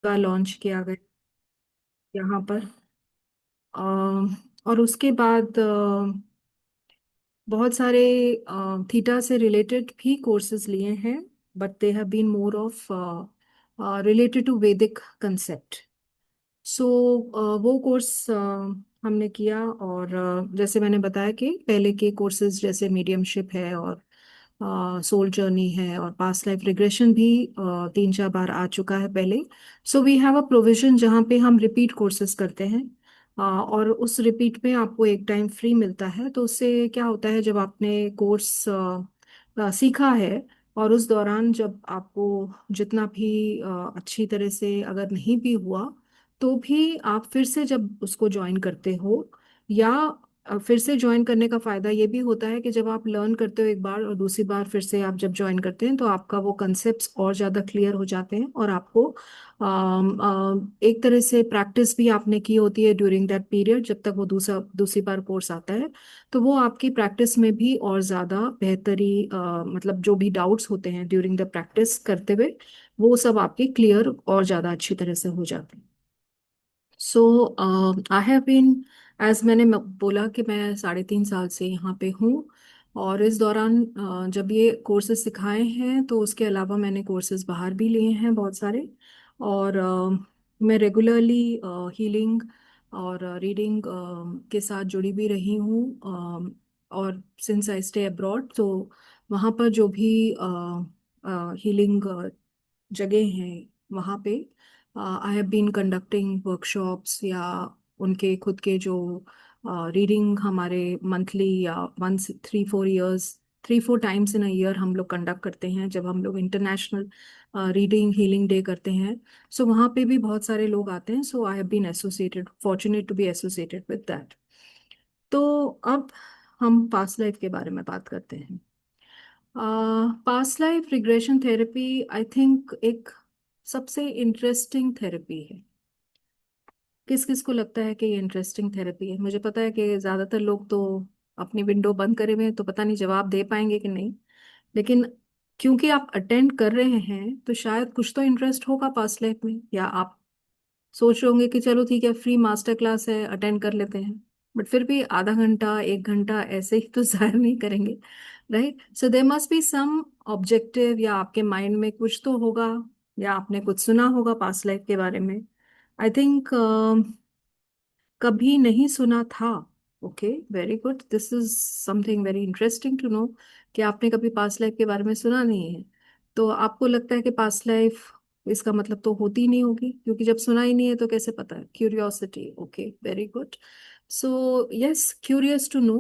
का लॉन्च किया गया यहाँ पर। अ, और उसके बाद बहुत सारे थीटा से रिलेटेड भी कोर्सेज लिए हैं, but they have been more of related to Vedic concept. So वो कोर्स हमने किया। और जैसे मैंने बताया कि पहले के कोर्सेज जैसे मीडियमशिप है और सोल जर्नी है और पास्ट लाइफ रिग्रेशन भी 3-4 बार आ चुका है पहले। So we have a provision जहाँ पे हम रिपीट कोर्सेज करते हैं। और उस रिपीट में आपको एक टाइम फ्री मिलता है, तो उससे क्या होता है, जब आपने कोर्स सीखा है और उस दौरान जब आपको जितना भी अच्छी तरह से अगर नहीं भी हुआ, तो भी आप फिर से जब उसको ज्वाइन करते हो, या फिर से ज्वाइन करने का फायदा ये भी होता है कि जब आप लर्न करते हो एक बार और दूसरी बार फिर से आप जब ज्वाइन करते हैं तो आपका वो कंसेप्ट्स और ज़्यादा क्लियर हो जाते हैं, और आपको एक तरह से प्रैक्टिस भी आपने की होती है ड्यूरिंग दैट पीरियड जब तक वो दूसरी बार कोर्स आता है। तो वो आपकी प्रैक्टिस में भी और ज़्यादा बेहतरी, मतलब जो भी डाउट्स होते हैं ड्यूरिंग द प्रैक्टिस करते हुए, वो सब आपके क्लियर और ज़्यादा अच्छी तरह से हो जाते हैं। So I have been, as मैंने बोला कि मैं 3.5 साल से यहाँ पे हूँ। और इस दौरान जब ये कोर्सेज सिखाए हैं तो उसके अलावा मैंने कोर्सेज बाहर भी लिए हैं बहुत सारे। और मैं रेगुलरली हीलिंग और रीडिंग के साथ जुड़ी भी रही हूँ। और सिंस आई स्टे अब्रॉड, तो वहाँ पर जो भी हीलिंग जगह हैं वहाँ पे I have been conducting workshops, या उनके खुद के जो रीडिंग हमारे मंथली या 1 3 4 years 3 4 times in a year हम लोग कंडक्ट करते हैं, जब हम लोग इंटरनेशनल रीडिंग हीलिंग डे करते हैं। सो वहाँ पे भी बहुत सारे लोग आते हैं। So I have been associated, fortunate to be associated with that. तो अब हम पास्ट लाइफ के बारे में बात करते हैं। Past life regression therapy I think एक सबसे इंटरेस्टिंग थेरेपी है। किस किस को लगता है कि ये इंटरेस्टिंग थेरेपी है? मुझे पता है कि ज़्यादातर लोग तो अपनी विंडो बंद करे हुए हैं, तो पता नहीं जवाब दे पाएंगे कि नहीं। लेकिन क्योंकि आप अटेंड कर रहे हैं तो शायद कुछ तो इंटरेस्ट होगा पास्ट लाइफ में, या आप सोच रहे होंगे कि चलो ठीक है, फ्री मास्टर क्लास है, अटेंड कर लेते हैं। बट फिर भी आधा घंटा 1 घंटा ऐसे ही तो जाहिर नहीं करेंगे, right? So there must be some objective, या आपके माइंड में कुछ तो होगा, या आपने कुछ सुना होगा पास्ट लाइफ के बारे में। आई थिंक कभी नहीं सुना था। Okay, very good, this is something very interesting to know कि आपने कभी पास्ट लाइफ के बारे में सुना नहीं है। तो आपको लगता है कि पास्ट लाइफ, इसका मतलब तो होती ही नहीं होगी, क्योंकि जब सुना ही नहीं है तो कैसे पता है? Curiosity, okay, very good. So yes, curious to know.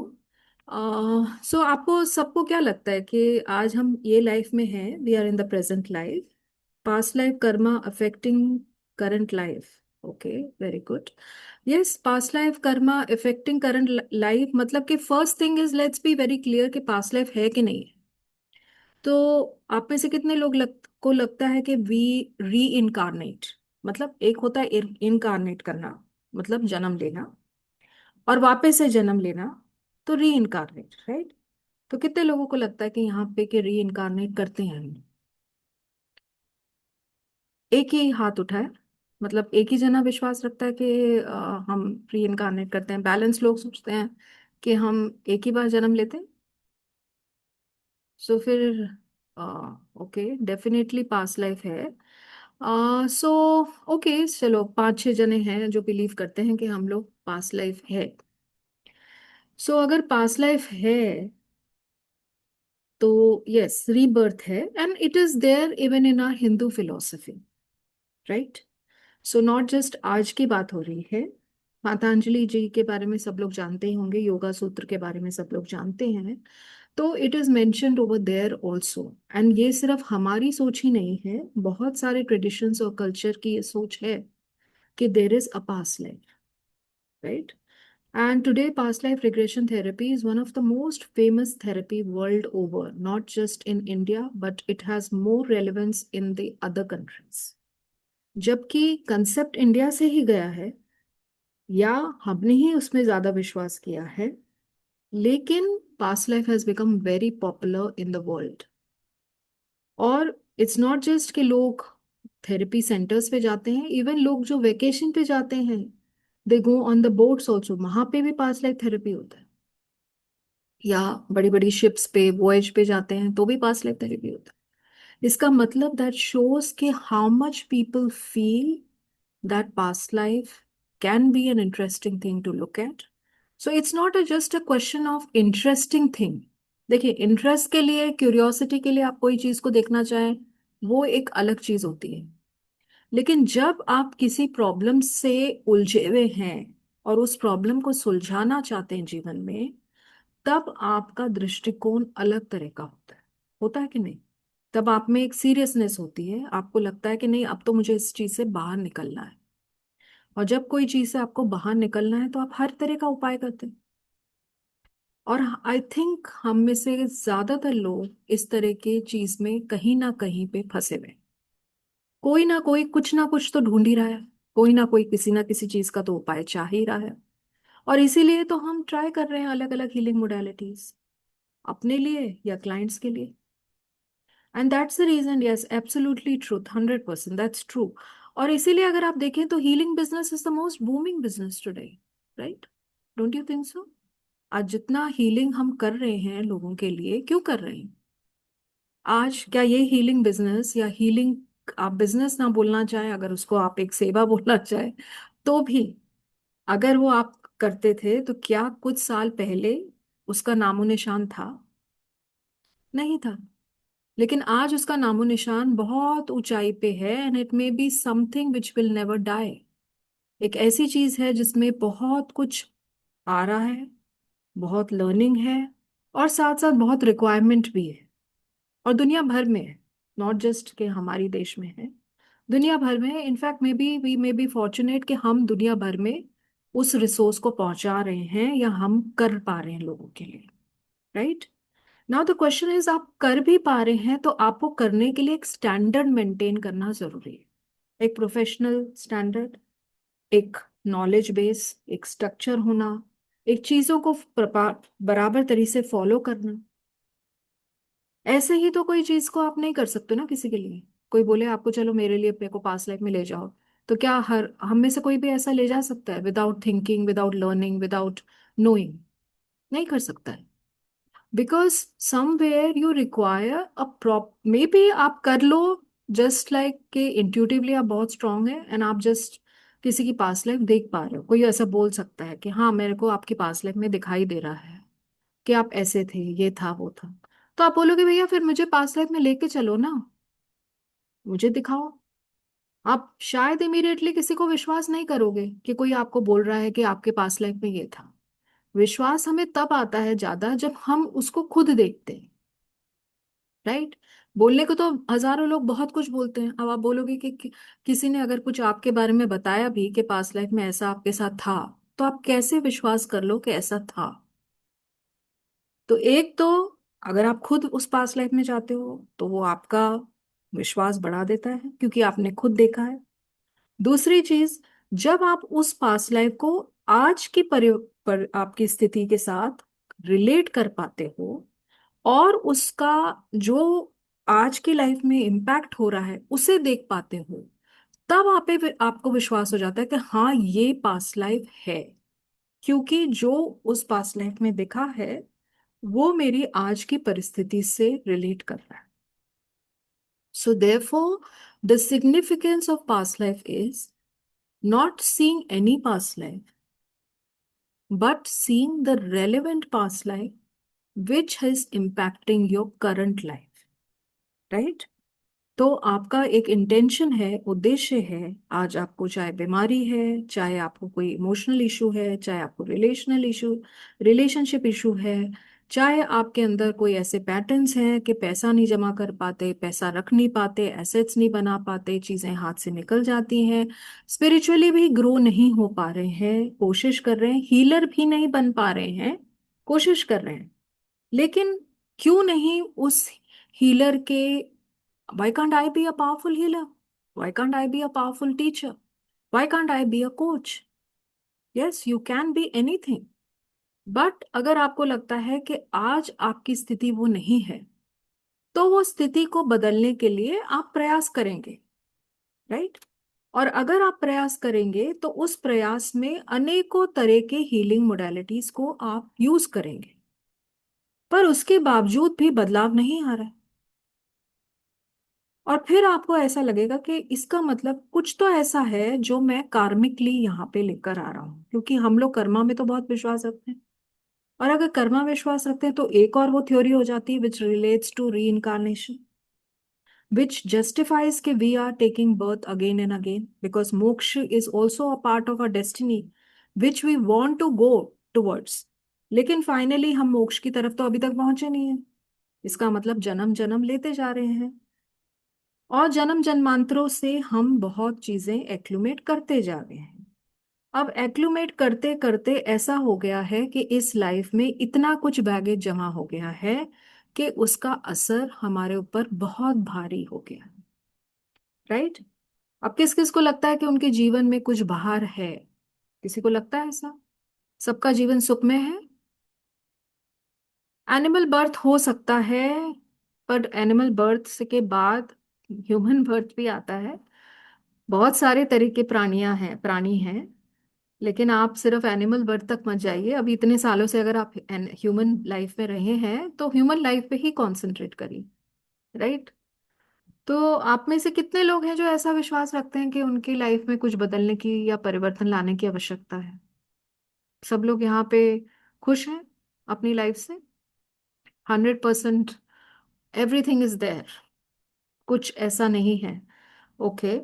So आपको सबको क्या लगता है कि आज हम ये लाइफ में हैं, we are in the present life, past life karma affecting current life? Okay, very good. Yes, past life karma affecting current life, मतलब कि first thing is, let's be very clear कि पास्ट लाइफ है कि नहीं है। तो आप में से कितने लोग को लगता है कि वी री इनकारनेट? मतलब एक होता है इनकारनेट करना, मतलब जन्म लेना, और वापस से जन्म लेना, तो री इनकारनेट, राइट? तो कितने लोगों को लगता है कि यहाँ पे कि री इनकारनेट करते हैं हम? एक ही हाथ उठाए, मतलब एक ही जना विश्वास रखता है कि हम री इनकारनेट करते हैं। बैलेंस लोग सोचते हैं कि हम एक ही बार जन्म लेते हैं। सो फिर ओके, डेफिनेटली पास्ट लाइफ है। सो ओके, चलो 5-6 जने हैं जो बिलीव करते हैं कि हम लोग पास्ट लाइफ है। सो अगर पास्ट लाइफ है तो यस, रीबर्थ है, and it is there even in our Hindu philosophy, right? So not just आज की बात हो रही है। पतंजलि जी के बारे में सब लोग जानते ही होंगे, योगा सूत्र के बारे में सब लोग जानते हैं। तो it is mentioned over there also. And ये सिर्फ हमारी सोच ही नहीं है, बहुत सारे ट्रेडिशंस और कल्चर की ये सोच है कि देर is a past life, right? And today, past life regression therapy is one of the most famous therapy world over, not just in India, but it has more relevance in the other countries. जबकि concept India से ही गया है, या हमने ही उसमें ज्यादा विश्वास किया है, लेकिन past life has become very popular in the world. और इट्स नॉट जस्ट कि लोग थेरेपी सेंटर्स पे जाते हैं, इवन लोग जो वेकेशन पे जाते हैं, they go on the boats also, वहां पे भी पास्ट लाइफ थेरेपी होता है। या बड़ी बड़ी शिप्स पे वॉयज पे जाते हैं तो भी पास्ट लाइफ थेरेपी होता है। इसका मतलब दैट शोज कि how much people feel that past life can be an interesting thing to look at. So it's not just a question of interesting thing. देखिए, इंटरेस्ट के लिए, क्यूरियोसिटी के लिए आप कोई चीज को देखना चाहें, वो एक अलग चीज होती है। लेकिन जब आप किसी प्रॉब्लम से उलझे हुए हैं और उस प्रॉब्लम को सुलझाना चाहते हैं जीवन में, तब आपका दृष्टिकोण अलग तरह का होता है कि नहीं? तब आप में एक सीरियसनेस होती है, आपको लगता है कि नहीं, अब तो मुझे इस चीज से बाहर निकलना है। और जब कोई चीज से आपको बाहर निकलना है तो आप हर तरह का उपाय करते हैं। और आई थिंक हम में से ज्यादातर लोग इस तरह की चीज में कहीं ना कहीं पे फंसे हुए हैं। कोई ना कुछ तो ढूंढ ही रहा है, कोई ना कोई किसी ना किसी चीज का तो उपाय चाह ही रहा है। और इसीलिए तो हम ट्राई कर रहे हैं अलग अलग हीलिंग मोडालिटीज, अपने लिए या क्लाइंट्स के लिए। And that's the reason, yes, absolutely truth, 100%, that's true. और इसीलिए अगर आप देखें तो healing business is the most booming business today, right? Don't you think so? आज जितना हीलिंग हम कर रहे हैं लोगों के लिए, क्यों कर रहे हैं? आज क्या ये हीलिंग बिजनेस या हीलिंग, आप बिजनेस ना बोलना चाहे, अगर उसको आप एक सेवा बोलना चाहे तो भी, अगर वो आप करते थे तो क्या कुछ साल पहले उसका नामो निशान था? नहीं था। लेकिन आज उसका नामो निशान बहुत ऊंचाई पे है, and it may be something which will never die. एक ऐसी चीज है जिसमें बहुत कुछ आ रहा है, बहुत लर्निंग है, और साथ साथ बहुत रिक्वायरमेंट भी है। और दुनिया भर में है, नॉट जस्ट के हमारी देश में है, दुनिया भर में है। In fact may be we may be fortunate कि हम दुनिया भर में उस रिसोर्स को पहुंचा रहे हैं या हम कर पा रहे हैं लोगों के लिए, right? Now the question is, आप कर भी पा रहे हैं तो आपको करने के लिए एक स्टैंडर्ड मेंटेन करना जरूरी है, एक प्रोफेशनल स्टैंडर्ड, एक नॉलेज बेस, एक स्ट्रक्चर होना, एक चीजों को बराबर तरीके से फॉलो करना। ऐसे ही तो कोई चीज को आप नहीं कर सकते ना किसी के लिए। कोई बोले आपको चलो मेरे लिए, अपने को पास लाइफ में ले जाओ, तो क्या हर हम में से कोई भी ऐसा ले जा सकता है without thinking, without learning, without knowing? नहीं कर सकता है। Because somewhere you require a prop, may be आप कर लो, जस्ट लाइक के इंट्यूटिवली आप बहुत स्ट्रांग है एंड आप जस्ट किसी की पास लाइफ देख पा रहे हो। कोई ऐसा बोल सकता है कि हाँ, मेरे को आपकी पास लाइफ में दिखाई दे रहा है कि आप ऐसे थे, ये था वो था। तो आप बोलोगे भैया फिर मुझे पास लाइफ में लेके चलो ना, मुझे दिखाओ। आप शायद इमीडिएटली किसी को विश्वास नहीं करोगे कि कोई आपको बोल रहा है कि आपके पास लाइफ में ये था। विश्वास हमें तब आता है ज्यादा जब हम उसको खुद देखते हैं, राइट? बोलने को तो हजारों लोग बहुत कुछ बोलते हैं। अब आप बोलोगे कि किसी ने अगर कुछ आपके बारे में बताया भी कि पास्ट लाइफ में ऐसा आपके साथ था, तो आप कैसे विश्वास कर लो कि ऐसा था? तो एक तो, अगर आप खुद उस पास्ट लाइफ में जाते हो तो वो आपका विश्वास बढ़ा देता है क्योंकि आपने खुद देखा है। दूसरी चीज, जब आप उस पास्ट लाइफ को आज की आपकी स्थिति के साथ रिलेट कर पाते हो और उसका जो आज की लाइफ में इम्पैक्ट हो रहा है उसे देख पाते हो, तब आपको विश्वास हो जाता है कि हाँ, ये पास्ट लाइफ है। क्योंकि जो उस पास्ट लाइफ में दिखा है वो मेरी आज की परिस्थिति से रिलेट कर रहा है। So therefore the significance of past life is not seeing any past life, but seeing the relevant past life which is impacting your current life, right? तो आपका एक इंटेंशन है, उद्देश्य है, आज आपको चाहे बीमारी है, चाहे आपको कोई इमोशनल इशू है, चाहे आपको रिलेशनशिप इशू है, चाहे आपके अंदर कोई ऐसे पैटर्न्स हैं कि पैसा नहीं जमा कर पाते, पैसा रख नहीं पाते, एसेट्स नहीं बना पाते, चीजें हाथ से निकल जाती हैं, स्पिरिचुअली भी ग्रो नहीं हो पा रहे हैं, कोशिश कर रहे हैं, हीलर भी नहीं बन पा रहे हैं, कोशिश कर रहे हैं, लेकिन क्यों नहीं उस हीलर के, why can't I be a powerful healer? Why can't I be a powerful teacher? Why can't I be a coach? Yes, you can be anything. But अगर आपको लगता है कि आज आपकी स्थिति वो नहीं है, तो वो स्थिति को बदलने के लिए आप प्रयास करेंगे। राइट। और अगर आप प्रयास करेंगे तो उस प्रयास में अनेकों तरह के हीलिंग मोडालिटीज को आप यूज करेंगे, पर उसके बावजूद भी बदलाव नहीं आ रहा है। और फिर आपको ऐसा लगेगा कि इसका मतलब कुछ तो ऐसा है जो मैं कार्मिकली यहाँ पे लेकर आ रहा हूँ, क्योंकि हम लोग कर्मा में तो बहुत विश्वास रखते हैं। और अगर कर्मा विश्वास रखते हैं तो एक और वो थ्योरी हो जाती है which relates to reincarnation, which justifies कि we are taking birth again and again because moksha is also a part of our destiny which we want to go towards। लेकिन फाइनली हम मोक्ष की तरफ तो अभी तक पहुंचे नहीं है। इसका मतलब जन्म जन्म लेते जा रहे हैं, और जन्म जन्मांतरों से हम बहुत चीजें एक्लुमेट करते जा रहे हैं। अब एक्लुमेट करते करते ऐसा हो गया है कि इस लाइफ में इतना कुछ बैगेज जमा हो गया है कि उसका असर हमारे ऊपर बहुत भारी हो गया है। राइट। अब किस किस को लगता है कि उनके जीवन में कुछ बाहर है? किसी को लगता है ऐसा? सबका जीवन सुखमय है? एनिमल बर्थ हो सकता है, पर एनिमल बर्थ से के बाद ह्यूमन बर्थ भी आता है। बहुत सारे तरह के प्राणी हैं। लेकिन आप सिर्फ एनिमल बर्थ तक मत जाइए। अभी इतने सालों से अगर आप ह्यूमन लाइफ में रहे हैं तो ह्यूमन लाइफ पे ही कॉन्सेंट्रेट करिए। राइट। तो आप में से कितने लोग हैं जो ऐसा विश्वास रखते हैं कि उनकी लाइफ में कुछ बदलने की या परिवर्तन लाने की आवश्यकता है? सब लोग यहाँ पे खुश हैं अपनी लाइफ से? 100% एवरीथिंग इज देयर, कुछ ऐसा नहीं है। ओके।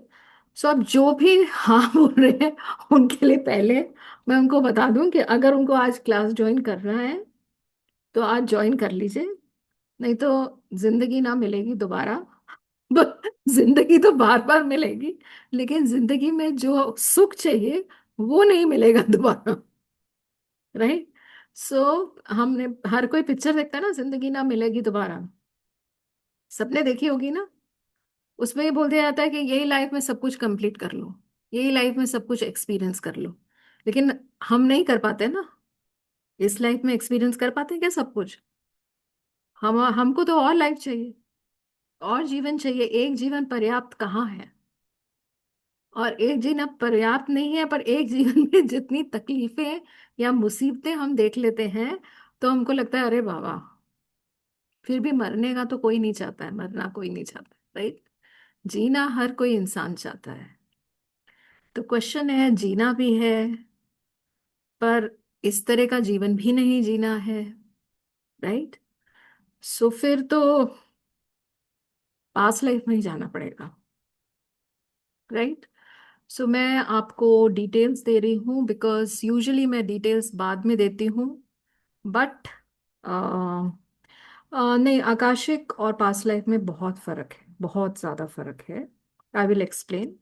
सो अब जो भी हाँ बोल रहे हैं उनके लिए पहले मैं उनको बता दूं कि अगर उनको आज क्लास ज्वाइन करना है तो आज ज्वाइन कर लीजिए, नहीं तो जिंदगी ना मिलेगी दोबारा। जिंदगी तो बार बार मिलेगी, लेकिन जिंदगी में जो सुख चाहिए वो नहीं मिलेगा दोबारा। राइट। सो हमने हर कोई पिक्चर देखता है ना, जिंदगी ना मिलेगी दोबारा, सबने देखी होगी ना। उसमें ये बोल दिया जाता है कि यही लाइफ में सब कुछ कंप्लीट कर लो, यही लाइफ में सब कुछ एक्सपीरियंस कर लो। लेकिन हम नहीं कर पाते ना। इस लाइफ में एक्सपीरियंस कर पाते हैं क्या सब कुछ? हम हमको तो और लाइफ चाहिए, और जीवन चाहिए। एक जीवन पर्याप्त कहाँ है? और एक जीवन पर्याप्त नहीं है, पर एक जीवन में जितनी तकलीफें या मुसीबतें हम देख लेते हैं तो हमको लगता है अरे बाबा। फिर भी मरने का तो कोई नहीं चाहता है, मरना कोई नहीं चाहता, राइट। जीना हर कोई इंसान चाहता है। तो क्वेश्चन है, जीना भी है पर इस तरह का जीवन भी नहीं जीना है। राइट। सो फिर तो पास्ट लाइफ में ही जाना पड़ेगा। राइट। सो मैं आपको डिटेल्स दे रही हूँ बिकॉज यूजुअली मैं डिटेल्स बाद में देती हूँ। बट नहीं, आकाशिक और पास्ट लाइफ में बहुत फर्क है, बहुत ज़्यादा फर्क है। I will explain.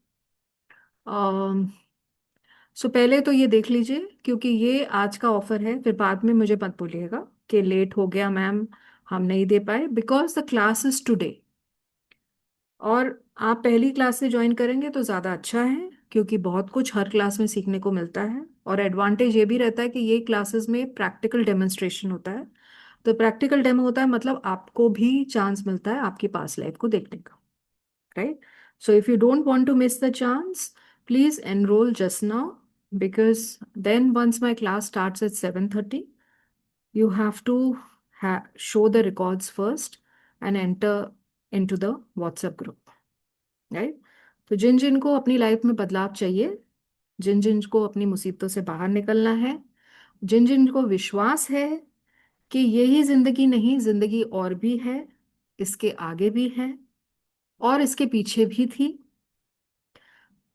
सो पहले तो ये देख लीजिए, क्योंकि ये आज का ऑफर है, फिर बाद में मुझे मत बोलिएगा कि लेट हो गया मैम, हम नहीं दे पाए, because the class is today. और आप पहली क्लास से ज्वाइन करेंगे तो ज़्यादा अच्छा है, क्योंकि बहुत कुछ हर क्लास में सीखने को मिलता है। और एडवांटेज ये भी रहता है कि ये क्लासेस में प्रैक्टिकल डेमोन्स्ट्रेशन होता है। तो प्रैक्टिकल डेमो होता है मतलब आपको भी चांस मिलता है आपकी पास लाइफ को देखने का। Right. So if you don't want to miss the chance, please enroll just now, because then once my class starts at 7:30, you have to show the records first and enter into the WhatsApp group। Right. तो जिन जिन को अपनी life में बदलाव चाहिए, जिन जिन को अपनी मुसीबतों से बाहर निकलना है, जिन जिन को विश्वास है कि यही जिंदगी नहीं, जिंदगी और भी है, इसके आगे भी है और इसके पीछे भी थी,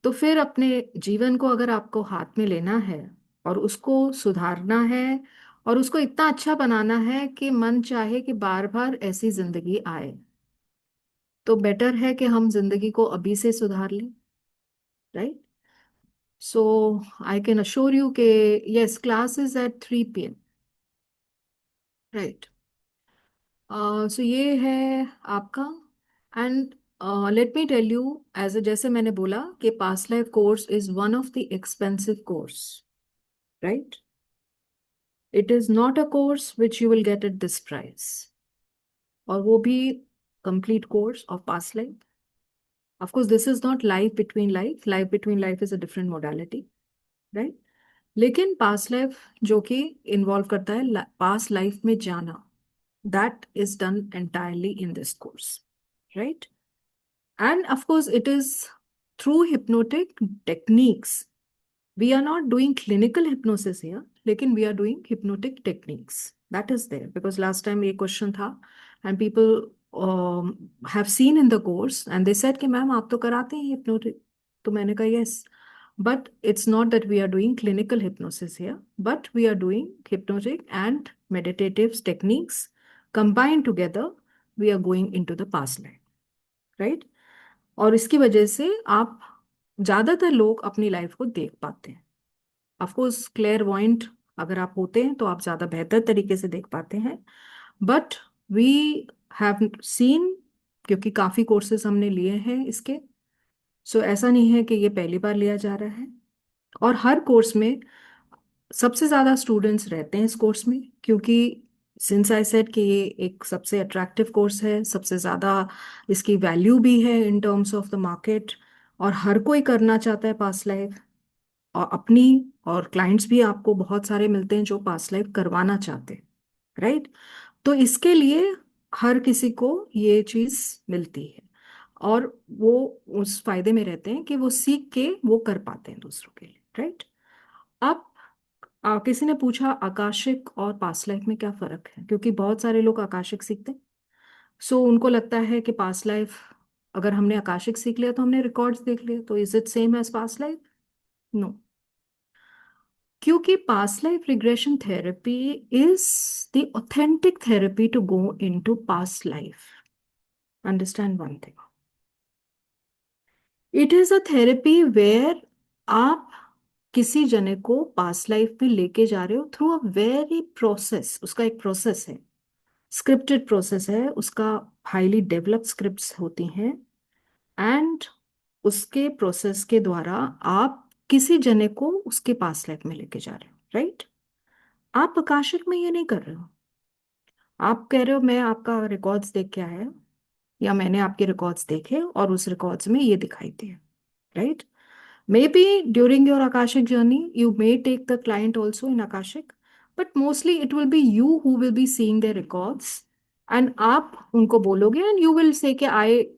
तो फिर अपने जीवन को अगर आपको हाथ में लेना है और उसको सुधारना है और उसको इतना अच्छा बनाना है कि मन चाहे कि बार बार ऐसी जिंदगी आए, तो बेटर है कि हम जिंदगी को अभी से सुधार लें। Right. So I can assure you के yes, class is at 3 p.m। Right. सो ये है आपका। And let me tell you, as जैसे मैंने बोला कि past life course is one of the expensive course. Right. It is not a course which you will get at this price, और वो भी complete course of past life. Of course, this is not life between life. Life between life is a different modality, right? लेकिन past life जो कि involve करता है past life में जाना, that is done entirely in this course, right? And of course, it is through hypnotic techniques. We are not doing clinical hypnosis here, लेकिन we are doing hypnotic techniques. That is there because last time ये question था and people have seen in the course and they said कि ma'am आप तो कराते हैं hypnotic. तो मैंने कहा yes. But it's not that we are doing clinical hypnosis here, but we are doing hypnotic and meditative techniques combined together. We are going into the past life, right? और इसकी वजह से आप ज्यादातर लोग अपनी लाइफ को देख पाते हैं. ऑफ कोर्स क्लेयर वॉइंट अगर आप होते हैं तो आप ज्यादा बेहतर तरीके से देख पाते हैं. बट वी हैव सीन, क्योंकि काफी कोर्सेज हमने लिए हैं इसके, सो ऐसा नहीं है कि ये पहली बार लिया जा रहा है. और हर कोर्स में सबसे ज्यादा स्टूडेंट्स रहते हैं इस कोर्स में, क्योंकि सिंस आई सेड कि ये एक सबसे अट्रैक्टिव कोर्स है, सबसे ज्यादा इसकी वैल्यू भी है इन टर्म्स ऑफ द मार्केट, और हर कोई करना चाहता है पास्ट लाइफ. और अपनी और क्लाइंट्स भी आपको बहुत सारे मिलते हैं जो पास्ट लाइफ करवाना चाहते हैं, राइट? तो इसके लिए हर किसी को ये चीज मिलती है और वो उस फायदे में रहते हैं कि वो सीख के वो कर पाते हैं दूसरों के लिए, राइट? अब किसी ने पूछा आकाशिक और पास्ट लाइफ में क्या फर्क है, क्योंकि बहुत सारे लोग आकाशिक सीखते हैं. सो उनको लगता है कि पास्ट लाइफ, अगर हमने आकाशिक सीख लिया तो हमने रिकॉर्ड्स देख लिए, तो is it same as past life? No. क्योंकि past life regression therapy is the authentic therapy to go into past life. Understand one thing, it is a therapy where आप किसी जने को पास्ट लाइफ में लेके जा रहे हो थ्रू अ वेरी प्रोसेस. उसका एक प्रोसेस है, स्क्रिप्टेड प्रोसेस है उसका, हाईली डेवलप्ड स्क्रिप्ट्स होती हैं. एंड उसके प्रोसेस के द्वारा आप किसी जने को उसके पास्ट लाइफ में लेके जा रहे हो, राइट? आप आकाशिक में ये नहीं कर रहे हो. आप कह रहे हो मैं आपका रिकॉर्ड्स देख के आया, या मैंने आपके रिकॉर्ड्स देखे और उस रिकॉर्ड्स में ये दिखाई दिए, right? Maybe during your Akashic journey, you may take the client also in Akashic, but mostly it will be you who will be seeing their records. And आप उनको बोलोगे and you will say कि I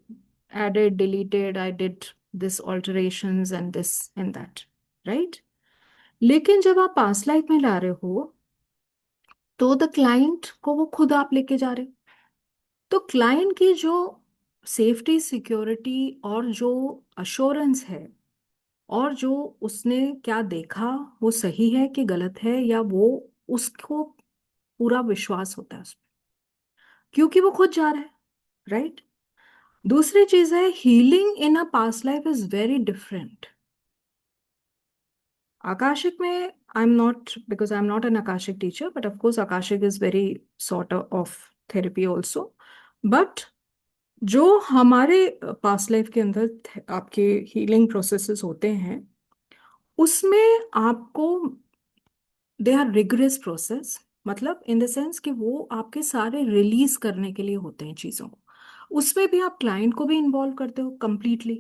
added, deleted, I did this alterations and this and that, right? लेकिन जब आप past life में ला रहे हो तो द क्लाइंट को वो खुद आप लेके जा रहे हो. तो क्लाइंट की जो सेफ्टी, सिक्योरिटी और जो अश्योरेंस है और जो उसने क्या देखा वो सही है कि गलत है, या वो उसको पूरा विश्वास होता है उसमें, क्योंकि वो खुद जा रहा है, राइट? दूसरी चीज है, healing in a past life is very different. Akashic में I am not, because I am not an Akashic teacher, but of course Akashic is very sort of therapy also. But जो हमारे पास्ट लाइफ के अंदर आपके हीलिंग प्रोसेसेस होते हैं उसमें आपको, दे आर रिगरस प्रोसेस, मतलब इन द सेंस कि वो आपके सारे रिलीज करने के लिए होते हैं चीज़ों को. उसमें भी आप क्लाइंट को भी इन्वॉल्व करते हो कंप्लीटली,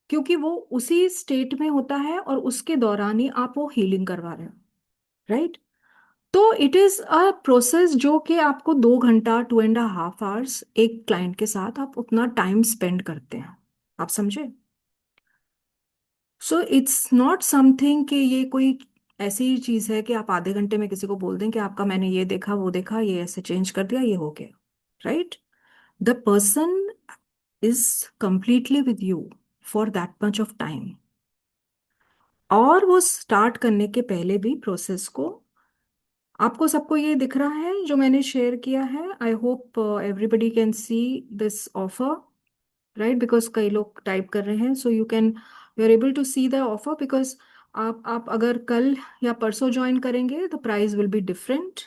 क्योंकि वो उसी स्टेट में होता है और उसके दौरान ही आप वो हीलिंग करवा रहे हो, राइट? तो इट इज अ प्रोसेस जो कि आपको 2 घंटा, 2.5 आवर्स एक क्लाइंट के साथ आप उतना टाइम स्पेंड करते हैं. आप समझे? सो इट्स नॉट समथिंग कि ये कोई ऐसी चीज है कि आप आधे घंटे में किसी को बोल दें कि आपका मैंने ये देखा वो देखा, ये ऐसे चेंज कर दिया, ये हो गया, right? The person is completely with you for that much of time. और वो स्टार्ट करने के पहले भी प्रोसेस को, आपको सबको ये दिख रहा है जो मैंने शेयर किया है? I hope everybody can see this offer, right? Because कई लोग टाइप कर रहे हैं, so you are able to see the offer. Because आप अगर कल या परसों ज्वाइन करेंगे the price will be different.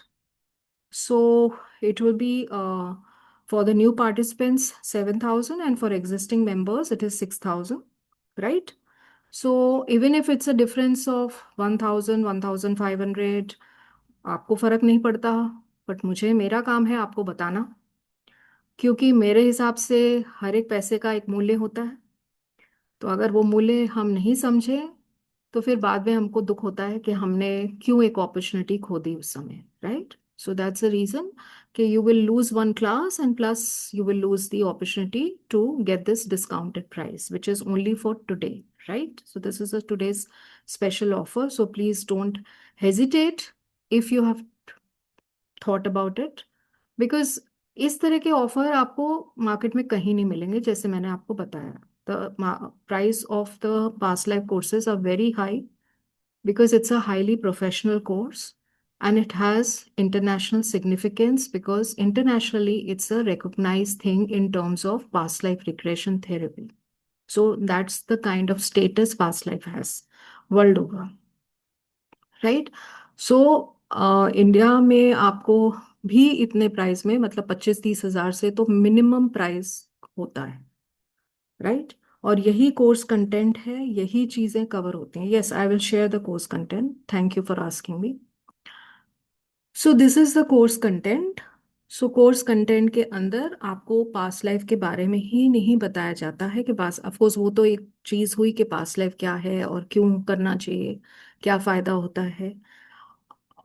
So it will be for the new participants 7,000 and for existing members it is 6,000, right? So even if it's a difference of 1,000, 1,500, आपको फर्क नहीं पड़ता. बट मुझे, मेरा काम है आपको बताना, क्योंकि मेरे हिसाब से हर एक पैसे का एक मूल्य होता है. तो अगर वो मूल्य हम नहीं समझे तो फिर बाद में हमको दुख होता है कि हमने क्यों एक अपॉर्चुनिटी खो दी उस समय, right? So that's the reason कि you will lose one class and plus you will lose the opportunity to get this discounted price which is only for today, right? So this is a today's special offer, so please don't hesitate if you have thought about it, because इस तरह के offer आपको market में कहीं नहीं मिलेंगे जैसे मैंने आपको बताया. The price of the past life courses are very high because it's a highly professional course and it has international significance because internationally it's a recognized thing in terms of past life regression therapy. So that's the kind of status past life has world over, right? So India में आपको भी इतने price में, मतलब 25-30 हज़ार से तो minimum price होता है, राइट? और यही कोर्स कंटेंट है, यही चीजें कवर होती हैं. Yes, I will share the course content. Thank you for asking me. So this is the course content. So course content के अंदर आपको पास्ट लाइफ के बारे में ही नहीं बताया जाता है कि पास, ऑफकोर्स वो तो एक चीज हुई कि पास्ट लाइफ क्या है और क्यों करना चाहिए, क्या फायदा होता है.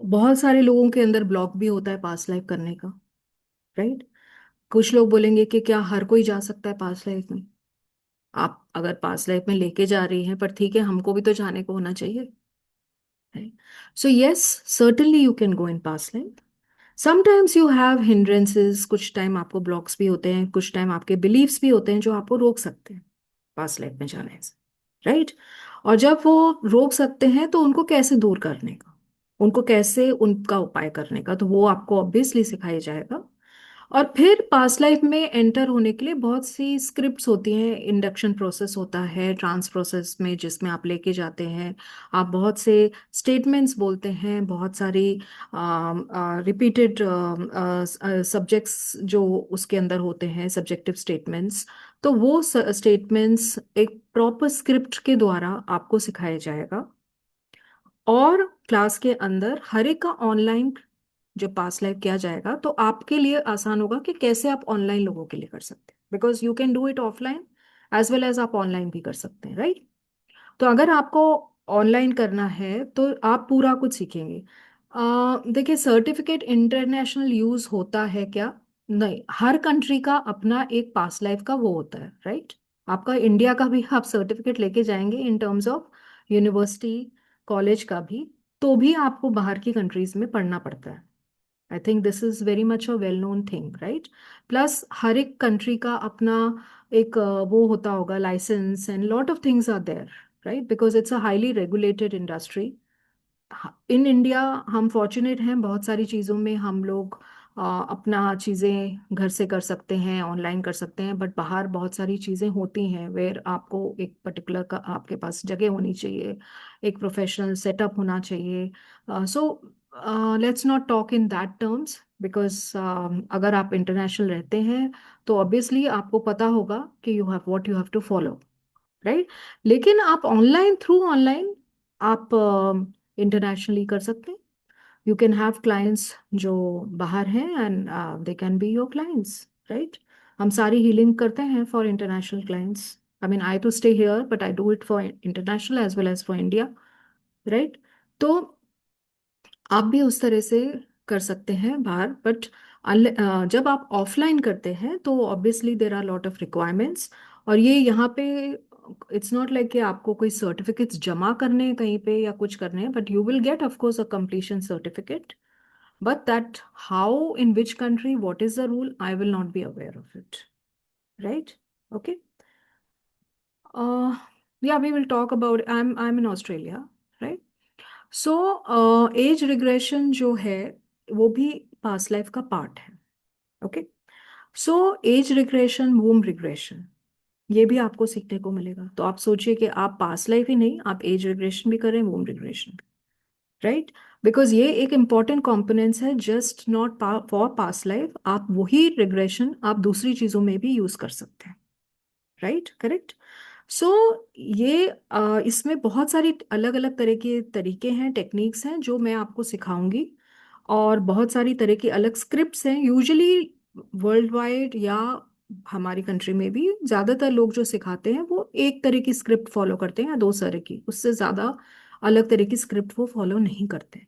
बहुत सारे लोगों के अंदर ब्लॉक भी होता है पास्ट लाइफ करने का, राइट? कुछ लोग बोलेंगे कि क्या हर कोई जा सकता है पास्ट लाइफ में? आप अगर पास्ट लाइफ में लेके जा रही हैं, पर ठीक है, हमको भी तो जाने को होना चाहिए. So yes, certainly you can go in past life. Sometimes you have hindrances, कुछ टाइम आपको ब्लॉक्स भी होते हैं, कुछ टाइम आपके बिलीव्स भी होते हैं जो आपको रोक सकते हैं पास्ट लाइफ में जाने से, राइट? और जब वो रोक सकते हैं तो उनको कैसे दूर करने का, उनको कैसे उनका उपाय करने का, तो वो आपको ऑब्वियसली सिखाया जाएगा. और फिर पास्ट लाइफ में एंटर होने के लिए बहुत सी स्क्रिप्ट्स होती हैं. इंडक्शन प्रोसेस होता है ट्रांस प्रोसेस में, जिसमें आप लेके जाते हैं, आप बहुत से स्टेटमेंट्स बोलते हैं, बहुत सारी रिपीटेड सब्जेक्ट्स जो उसके अंदर होते हैं, सब्जेक्टिव स्टेटमेंट्स. तो वो स्टेटमेंट्स एक प्रॉपर स्क्रिप्ट के द्वारा आपको सिखाया जाएगा. और क्लास के अंदर हर एक का ऑनलाइन जब पास लाइव किया जाएगा तो आपके लिए आसान होगा कि कैसे आप ऑनलाइन लोगों के लिए कर सकते हैं, because you can do it offline as well as आप ऑनलाइन भी कर सकते हैं, राइट? तो अगर आपको ऑनलाइन करना है तो आप पूरा कुछ सीखेंगे. देखिए, सर्टिफिकेट इंटरनेशनल यूज होता है क्या? नहीं, हर कंट्री का अपना एक पास लाइफ का वो होता है, राइट? आपका इंडिया का भी आप सर्टिफिकेट लेके जाएंगे इन टर्म्स ऑफ यूनिवर्सिटी, कॉलेज का भी, तो भी आपको बाहर की कंट्रीज में पढ़ना पड़ता है. I think this is very much a well known thing, right? Plus हर एक कंट्री का अपना एक वो होता होगा, licence and lot of things are there, right? Because it's a highly regulated industry. In India हम फॉर्चुनेट हैं, बहुत सारी चीज़ों में हम लोग अपना चीज़ें घर से कर सकते हैं, ऑनलाइन कर सकते हैं, बट बाहर बहुत सारी चीज़ें होती हैं वेयर आपको एक पर्टिकुलर का आपके पास जगह होनी चाहिए, एक प्रोफेशनल सेटअप होना चाहिए. So let's not talk in that terms, because अगर आप इंटरनेशनल रहते हैं तो ऑब्वियसली आपको पता होगा कि you have what you have to follow, right? लेकिन आप ऑनलाइन, थ्रू ऑनलाइन आप इंटरनेशनली कर सकते हैं. यू कैन हैव क्लाइंट्स जो बाहर हैं and they can be your clients, right? हम सारी हीलिंग करते हैं for international clients. I mean, I too stay here but I do it for international as well as for India, right? तो आप भी उस तरह से कर सकते हैं बाहर, बट जब आप ऑफलाइन करते हैं तो obviously there are lot of requirements. और ये यहाँ पे इट्स नॉट लाइक कि आपको कोई सर्टिफिकेट्स जमा करने हैं कहीं पे या कुछ करने हैं, but you will get of course a completion certificate. But that how in which country what is the rule, I will not be aware of it, right? Okay. या we will talk about, I am in Australia, right? So age regression जो है वो भी past life का part है. Okay. So age regression, womb regression, ये भी आपको सीखने को मिलेगा. तो आप सोचिए कि आप पास्ट लाइफ ही नहीं, आप एज रिग्रेशन भी करें, वूम रिग्रेशन, राइट? बिकॉज ये एक इंपॉर्टेंट कॉम्पोनेंट्स है, just not for past life. आप वही रिग्रेशन आप दूसरी चीजों में भी यूज कर सकते हैं, राइट? करेक्ट. सो ये इसमें बहुत सारी अलग अलग तरह के तरीके हैं, टेक्निक्स हैं जो मैं आपको सिखाऊंगी. और बहुत सारी तरह की अलग स्क्रिप्ट्स हैं, यूजुअली वर्ल्ड वाइड या हमारी कंट्री में भी ज्यादातर लोग जो सिखाते हैं वो एक तरह की स्क्रिप्ट फॉलो करते हैं या दो तरह की, उससे ज्यादा अलग तरह की स्क्रिप्ट वो फॉलो नहीं करते।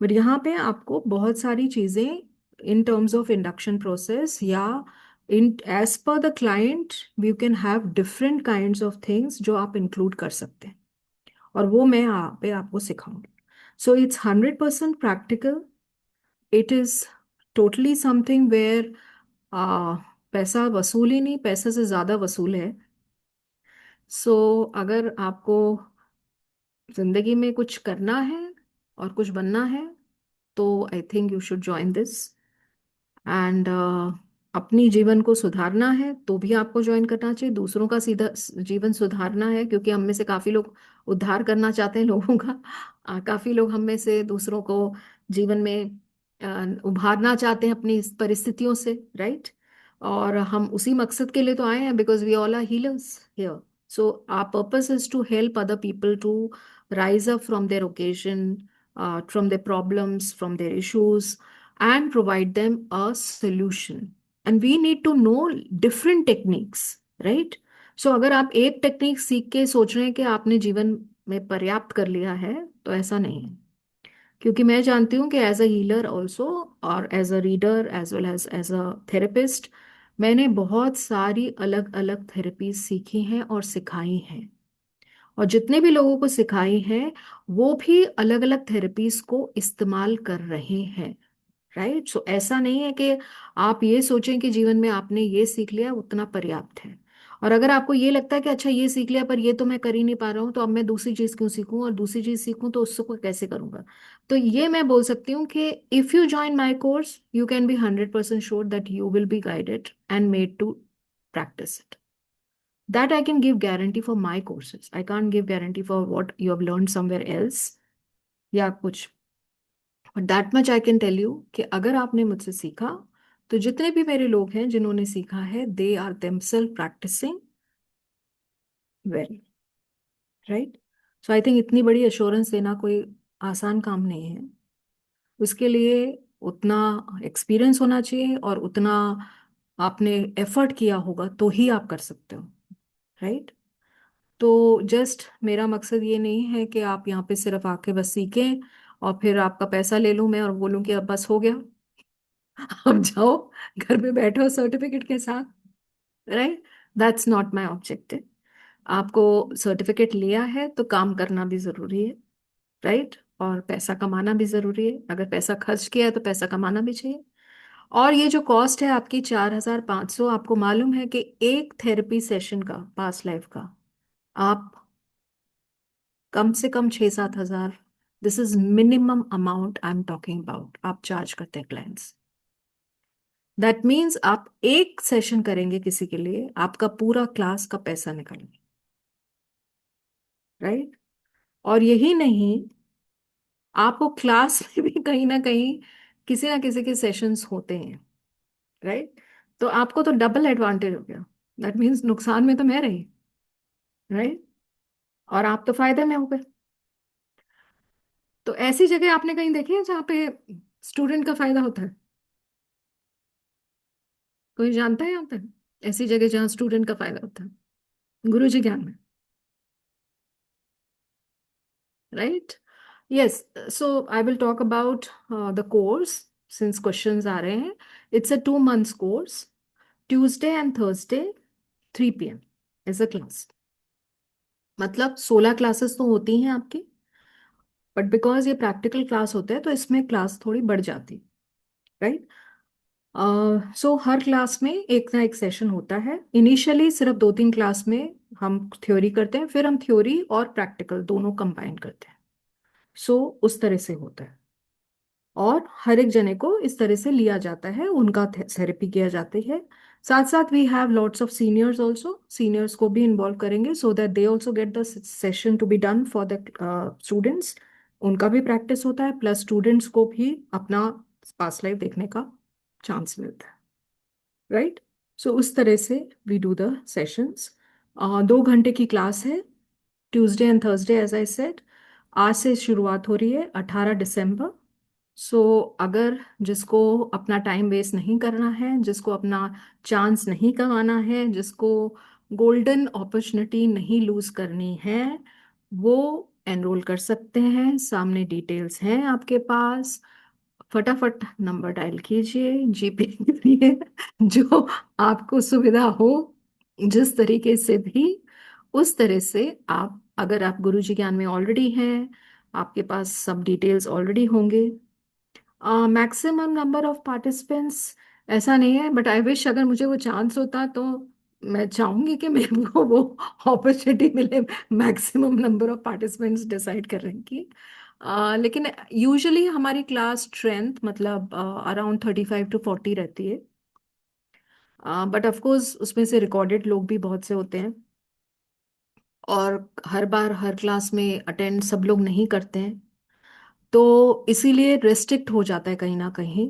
बट यहाँ पे आपको बहुत सारी चीजें in terms of induction process या in as per the client you can have different kinds of things जो आप इंक्लूड कर सकते हैं, और वो मैं यहाँ पे आपको सिखाऊंगी। So it's 100% practical. It is totally something where पैसा वसूल ही नहीं, पैसे से ज्यादा वसूल है। सो अगर आपको जिंदगी में कुछ करना है और कुछ बनना है तो I think you should join this. And अपनी जीवन को सुधारना है तो भी आपको ज्वाइन करना चाहिए, दूसरों का सीधा जीवन सुधारना है क्योंकि हम में से काफी लोग उद्धार करना चाहते हैं लोगों का। काफी लोग हम में से दूसरों को जीवन में उभारना चाहते हैं अपनी इस परिस्थितियों से, राइट। और हम उसी मकसद के लिए तो आए हैं, because we all are healers here. So our purpose is to help other people to rise up from their occasion, from their problems, from their issues, and provide them a solution. And we need to know different techniques, right? So अगर आप एक technique सीख के सोच रहे हैं कि आपने जीवन में पर्याप्त कर लिया है, तो ऐसा नहीं है। क्योंकि मैं जानती हूँ कि एज अ हीलर ऑल्सो और as a reader as well as a therapist, मैंने बहुत सारी अलग अलग थेरेपीज सीखी हैं और सिखाई हैं, और जितने भी लोगों को सिखाई है वो भी अलग अलग थेरेपीज को इस्तेमाल कर रहे हैं, राइट। सो ऐसा नहीं है कि आप ये सोचें कि जीवन में आपने ये सीख लिया उतना पर्याप्त है। और अगर आपको ये लगता है कि अच्छा ये सीख लिया पर ये तो मैं कर ही नहीं पा रहा हूँ, तो अब मैं दूसरी चीज क्यों सीखूं, और दूसरी चीज सीखूं तो उसको कैसे करूंगा, तो ये मैं बोल सकती हूँ कि if you join my course you can be 100% sure that you will be guided and made to practice it. That I can give guarantee for my courses. I can't give guarantee for what you have learned somewhere else या कुछ। But that much I can tell you कि अगर आपने मुझसे सीखा, तो जितने भी मेरे लोग हैं जिन्होंने सीखा है they are themselves practicing well, right? So I think इतनी बड़ी assurance देना कोई आसान काम नहीं है। उसके लिए उतना एक्सपीरियंस होना चाहिए और उतना आपने एफर्ट किया होगा तो ही आप कर सकते हो, राइट। तो जस्ट मेरा मकसद ये नहीं है कि आप यहाँ पे सिर्फ आके बस सीखें और फिर आपका पैसा ले लूँ मैं और बोलूँ कि अब बस हो गया अब जाओ घर पे बैठो सर्टिफिकेट के साथ, right. That's not my objective. आपको सर्टिफिकेट लिया है तो काम करना भी जरूरी है, राइट। और पैसा कमाना भी जरूरी है, अगर पैसा खर्च किया है तो पैसा कमाना भी चाहिए। और ये जो कॉस्ट है आपकी 4,500, आपको मालूम है कि एक थेरेपी सेशन का पास्ट लाइफ का आप कम से कम 6-7 हजार, this is minimum amount I am talking about, आप चार्ज करते हैं क्लाइंट्स। दैट मीन्स आप एक सेशन करेंगे किसी के लिए, आपका पूरा क्लास का पैसा निकलेंगे, राइट। और यही नहीं, आपको क्लास में भी कहीं ना किसी के सेशंस होते हैं, राइट। तो आपको तो डबल एडवांटेज हो गया। दैट मीन्स नुकसान में तो मैं रही, राइट, और आप तो फायदे में हो गए। तो ऐसी जगह आपने कहीं देखी है जहाँ पे स्टूडेंट का फायदा होता है? कोई जानता है यहाँ पे ऐसी जगह जहाँ स्टूडेंट का फायदा होता है? गुरुजी ज्ञान में, right. Yes. So I will talk about the course since questions आ रहे हैं। It's a 2 months course, Tuesday and Thursday 3 PM is a class. मतलब 16 क्लासेस तो होती हैं आपकी, बट बिकॉज ये प्रैक्टिकल क्लास होते हैं तो इसमें क्लास थोड़ी बढ़ जाती, राइट। सो हर क्लास में एक ना एक सेशन होता है। इनिशियली सिर्फ 2-3 क्लास में हम थ्योरी करते हैं, फिर हम थ्योरी और प्रैक्टिकल दोनों कंबाइन करते हैं। सो उस तरह से होता है, और हर एक जने को इस तरह से लिया जाता है, उनका थेरेपी किया जाती है। साथ साथ we have lots of seniors also, seniors को भी इन्वॉल्व करेंगे so that they also get the session to be done for the students. उनका भी प्रैक्टिस होता है, प्लस स्टूडेंट्स को भी अपना पास लाइफ देखने का चांस मिलता है, राइट। सो उस तरह से वी डू द सेशंस। 2 घंटे की क्लास है, Tuesday and Thursday as I said. आज से शुरुआत हो रही है 18 दिसंबर, सो अगर जिसको अपना टाइम वेस्ट नहीं करना है, जिसको अपना चांस नहीं गंवाना है, जिसको गोल्डन अपॉर्चुनिटी नहीं लूज करनी है, वो एनरोल कर सकते हैं। सामने डिटेल्स हैं आपके पास। फटाफट नंबर डायल कीजिए, जीपे कीजिए, जो आपको सुविधा हो, जिस तरीके से भी, उस तरह से आप, अगर आप गुरुजी ज्ञान में ऑलरेडी हैं, आपके पास सब डिटेल्स ऑलरेडी होंगे। मैक्सिमम नंबर ऑफ पार्टिसिपेंट्स ऐसा नहीं है, बट आई विश अगर मुझे वो चांस होता तो मैं चाहूंगी कि मेरे को वो अपॉर्चुनिटी मिले maximum number of participants decide करने की। लेकिन यूजुअली हमारी क्लास स्ट्रेंथ मतलब अराउंड 35 to 40 रहती है। बट ऑफ कोर्स उसमें से रिकॉर्डेड लोग भी बहुत से होते हैं, और हर बार हर क्लास में अटेंड सब लोग नहीं करते हैं, तो इसीलिए रेस्ट्रिक्ट हो जाता है कहीं ना कहीं।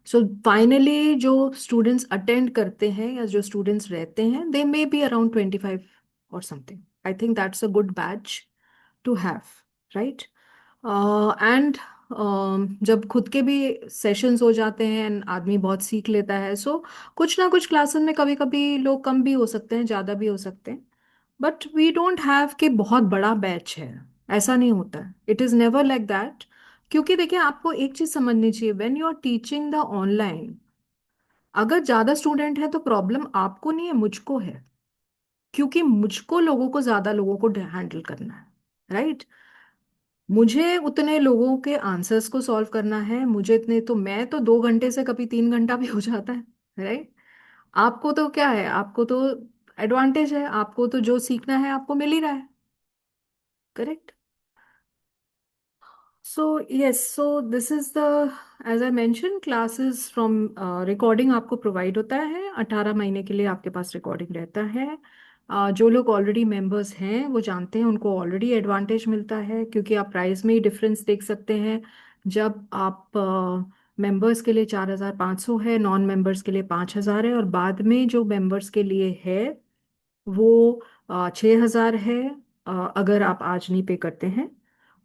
सो फाइनली जो स्टूडेंट्स अटेंड करते हैं या जो स्टूडेंट्स रहते हैं, दे मे बी अराउंड 25 और something. I think that's a good batch to have, right? And जब खुद के भी सेशंस हो जाते हैं and आदमी बहुत सीख लेता है, सो कुछ ना कुछ क्लासेस में कभी कभी लोग कम भी हो सकते हैं, ज़्यादा भी हो सकते हैं। बट वी डोंट हैव कि बहुत बड़ा बैच है, ऐसा नहीं होता है। It is never like that. क्योंकि देखिए, आपको एक चीज़ समझनी चाहिए, when you are teaching the online, अगर ज़्यादा स्टूडेंट है तो प्रॉब्लम आपको नहीं है, मुझको है। क्योंकि मुझको लोगों को, ज़्यादा लोगों को हैंडल करना है, राइट? मुझे उतने लोगों के आंसर्स को सॉल्व करना है, मुझे इतने, तो मैं तो 2 घंटे से कभी 3 घंटा भी हो जाता है, राइट? आपको तो क्या है, आपको तो एडवांटेज है, आपको तो जो सीखना है आपको मिल ही रहा है, correct? So yes, so this is the, as I mentioned, classes from recording आपको प्रोवाइड होता है। 18 महीने के लिए आपके पास रिकॉर्डिंग रहता है। जो लोग ऑलरेडी मेंबर्स हैं वो जानते हैं, उनको ऑलरेडी एडवांटेज मिलता है, क्योंकि आप प्राइस में ही डिफरेंस देख सकते हैं। जब आप मेंबर्स के लिए 4,500 है, नॉन मेंबर्स के लिए 5,000 है, और बाद में जो मेंबर्स के लिए है वो 6,000 है, अगर आप आज नहीं पे करते हैं।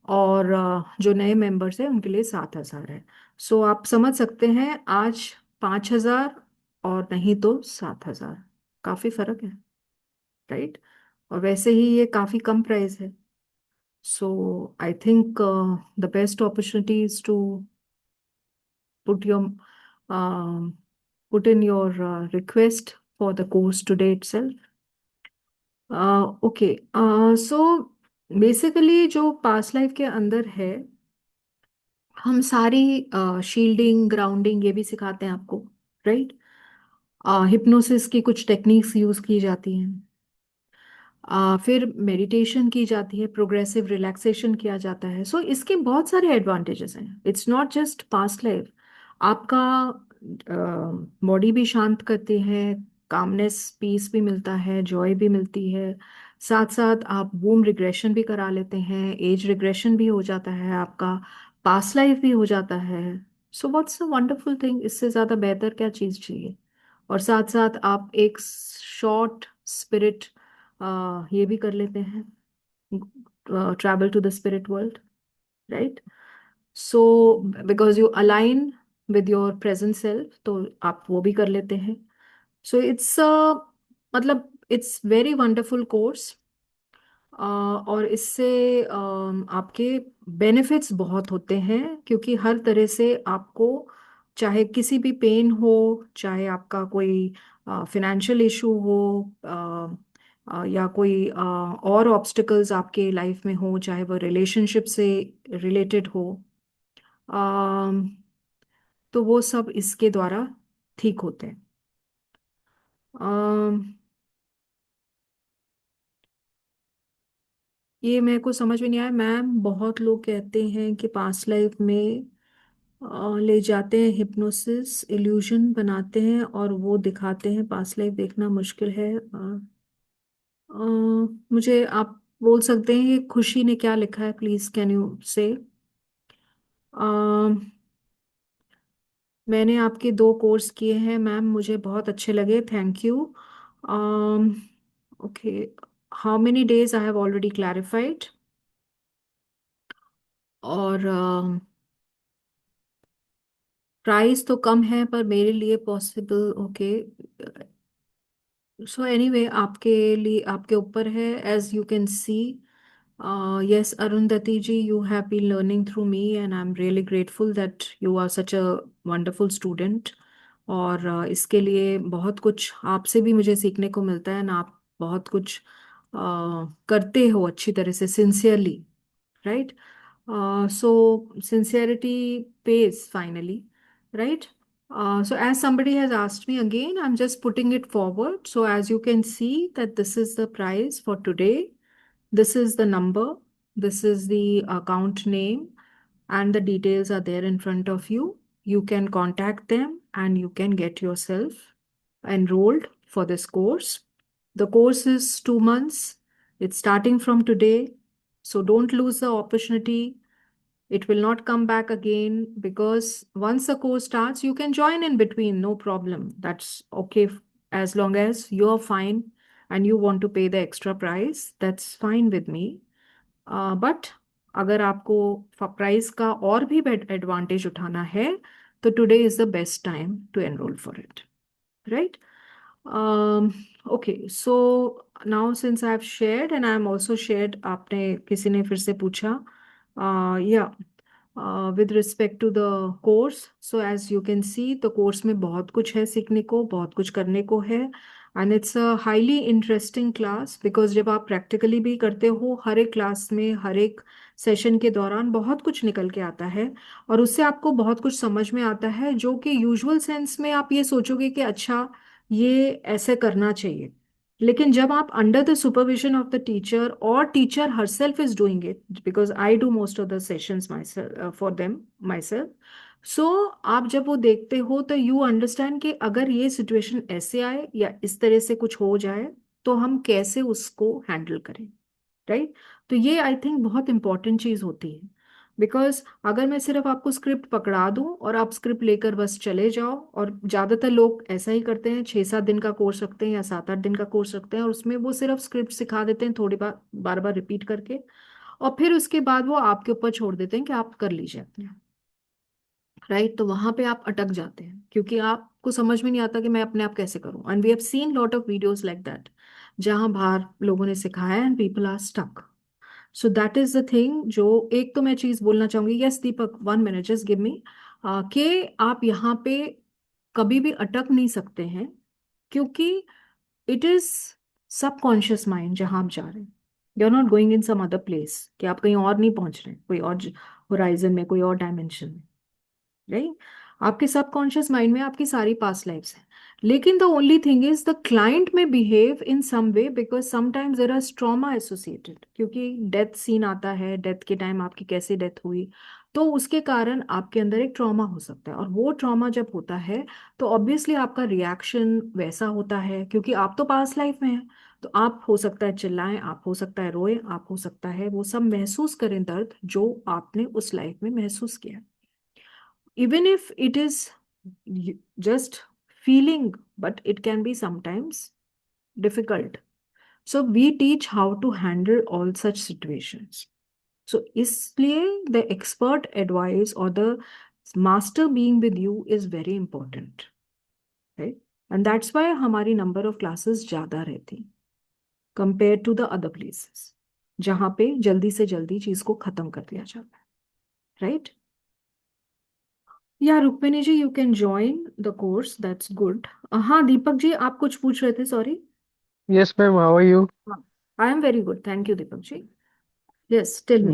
और जो नए मेंबर्स हैं उनके लिए 7,000 है। सो आप समझ सकते हैं, आज 5,000 और नहीं तो 7,000, काफी फर्क है, राइट? और वैसे ही ये काफी कम प्राइस है। So I think the best opportunity is to put your put in your request for the course today itself. Okay, so basically जो पास्ट लाइफ के अंदर है, हम सारी शील्डिंग, ग्राउंडिंग ये भी सिखाते हैं आपको, राइट? हिप्नोसिस की कुछ टेक्निक्स यूज की जाती हैं। फिर मेडिटेशन की जाती है, प्रोग्रेसिव रिलैक्सेशन किया जाता है। सो इसके बहुत सारे एडवांटेजेस हैं, it's not just passed life. आपका बॉडी भी शांत करते हैं, कामनेस, पीस भी मिलता है, जॉय भी मिलती है। साथ साथ आप वूम रिग्रेशन भी करा लेते हैं, एज रिग्रेशन भी हो जाता है आपका, पास्ट लाइफ भी हो जाता है। So what's a wonderful thing, इससे ज़्यादा बेहतर क्या चीज़ चाहिए? और साथ साथ आप एक शॉर्ट स्पिरिट ये भी कर लेते हैं, travel to the spirit world, right? So because you align with your present self, तो आप वो भी कर लेते हैं। सो इट्स मतलब इट्स वेरी वंडरफुल कोर्स। और इससे आपके बेनिफिट्स बहुत होते हैं, क्योंकि हर तरह से आपको, चाहे किसी भी पेन हो, चाहे आपका कोई फिनेंशियल इशू हो, या कोई और ऑब्स्टिकल्स आपके लाइफ में हो, चाहे वो रिलेशनशिप से रिलेटेड हो, अम, तो वो सब इसके द्वारा ठीक होते हैं। अम, ये मेरे को समझ में नहीं आया मैम। बहुत लोग कहते हैं कि पास्ट लाइफ में ले जाते हैं, हिप्नोसिस इल्यूजन बनाते हैं और वो दिखाते हैं, पास्ट लाइफ देखना मुश्किल है। मुझे आप बोल सकते हैं ये खुशी ने क्या लिखा है, प्लीज कैन यू से? मैंने आपके 2 कोर्स किए हैं मैम, मुझे बहुत अच्छे लगे, thank you. Okay, how many days? I have already clarified. और प्राइस तो कम है पर मेरे लिए पॉसिबल, ओके। सो एनीवे, आपके लिए, आपके ऊपर है। As you can see, yes, Arundhati ji, you have been learning through me, and I'm really grateful that you are such a wonderful student. और इसके लिए बहुत कुछ आपसे भी मुझे सीखने को मिलता है ना। आप बहुत कुछ करते हो अच्छी तरह से, sincerely, right? So sincerity pays finally, right? So as somebody has asked me again, I'm just putting it forward. So as you can see that this is the price for today. This is the number. This is the account name, and the details are there in front of you. You can contact them and you can get yourself enrolled for this course. The course is 2 months. It's starting from today. So don't lose the opportunity. It will not come back again, because once the course starts, you can join in between, no problem. That's okay, as long as you're fine and you want to pay the extra price, that's fine with me. But अगर आपको price का और भी advantage उठाना है, तो today is the best time to enroll for it, right? Okay, so now since I have shared and I am also shared, आपने किसी ने फिर से पूछा, या with respect to the course, so as you can see, तो course में बहुत कुछ है सीखने को, बहुत कुछ करने को है। And it's a highly interesting class, because जब आप प्रैक्टिकली भी करते हो, हर एक क्लास में, हर एक सेशन के दौरान बहुत कुछ निकल के आता है, और उससे आपको बहुत कुछ समझ में आता है, जो कि यूजुअल सेंस में आप ये सोचोगे कि अच्छा, ये ऐसे करना चाहिए। लेकिन जब आप under the supervision of the teacher, और teacher herself is doing it, because I do most of the sessions myself, for them, myself. So आप जब वो देखते हो, तो यू अंडरस्टैंड कि अगर ये सिचुएशन ऐसे आए या इस तरह से कुछ हो जाए, तो हम कैसे उसको हैंडल करें, राइट? तो ये आई थिंक बहुत इंपॉर्टेंट चीज होती है। बिकॉज अगर मैं सिर्फ आपको स्क्रिप्ट पकड़ा दूं और आप स्क्रिप्ट लेकर बस चले जाओ, और ज्यादातर लोग ऐसा ही करते हैं, 6-7 दिन का कोर्स रखते हैं या 7-8 दिन का कोर्स रखते हैं, और उसमें वो सिर्फ स्क्रिप्ट सिखा देते हैं, थोड़ी बार बार बार रिपीट करके, और फिर उसके बाद वो आपके ऊपर छोड़ देते हैं कि आप कर लीजिए अपने, राइट? तो वहां पे आप अटक जाते हैं, क्योंकि आपको समझ में नहीं आता कि मैं अपने आप कैसे करूं। And we have seen lot of videos like that, जहां बाहर लोगों ने सिखाया and people are stuck. So that is the thing. जो एक तो मैं चीज बोलना चाहूंगी, yes Deepak, 1 minute, just give me, कि आप यहाँ पे कभी भी अटक नहीं सकते हैं, क्योंकि इट इज सबकॉन्शियस माइंड जहां आप जा रहे हैं। You are not going in some other place, कि आप कहीं और नहीं पहुंच रहे हैं, कोई और होराइजन में, कोई और डायमेंशन में, राइट? आपके सबकॉन्शियस माइंड में आपकी सारी पास्ट लाइफ्स हैं। लेकिन the only thing is the client में behave in some way, because sometimes there are trauma associated, क्योंकि डेथ सीन आता है, डेथ के टाइम आपकी कैसे डेथ हुई, तो उसके कारण आपके अंदर एक ट्रॉमा हो सकता है। और वो ट्रॉमा जब होता है, तो ऑब्वियसली आपका रिएक्शन वैसा होता है, क्योंकि आप तो पास्ट लाइफ में हैं। तो आप हो सकता है चिल्लाएं, आप हो सकता है रोएं, आप हो सकता है वो सब महसूस करें, दर्द जो आपने उस लाइफ में महसूस किया, even if it is just feeling, but it can be sometimes difficult. So we teach how to handle all such situations. So इसलिए the expert advice or the master being with you is very important, right? And that's why हमारी number of classes ज़्यादा रहती compared to the other places, जहाँ पे जल्दी से जल्दी चीज को खत्म कर दिया जाता है, right? या Rukmini ji, you can join the course, that's good. हाँ दीपक जी, आप कुछ पूछ रहे थे, sorry. Yes ma'am, how are you? हाँ, I am very good, thank you Deepak ji. Yes, tell me.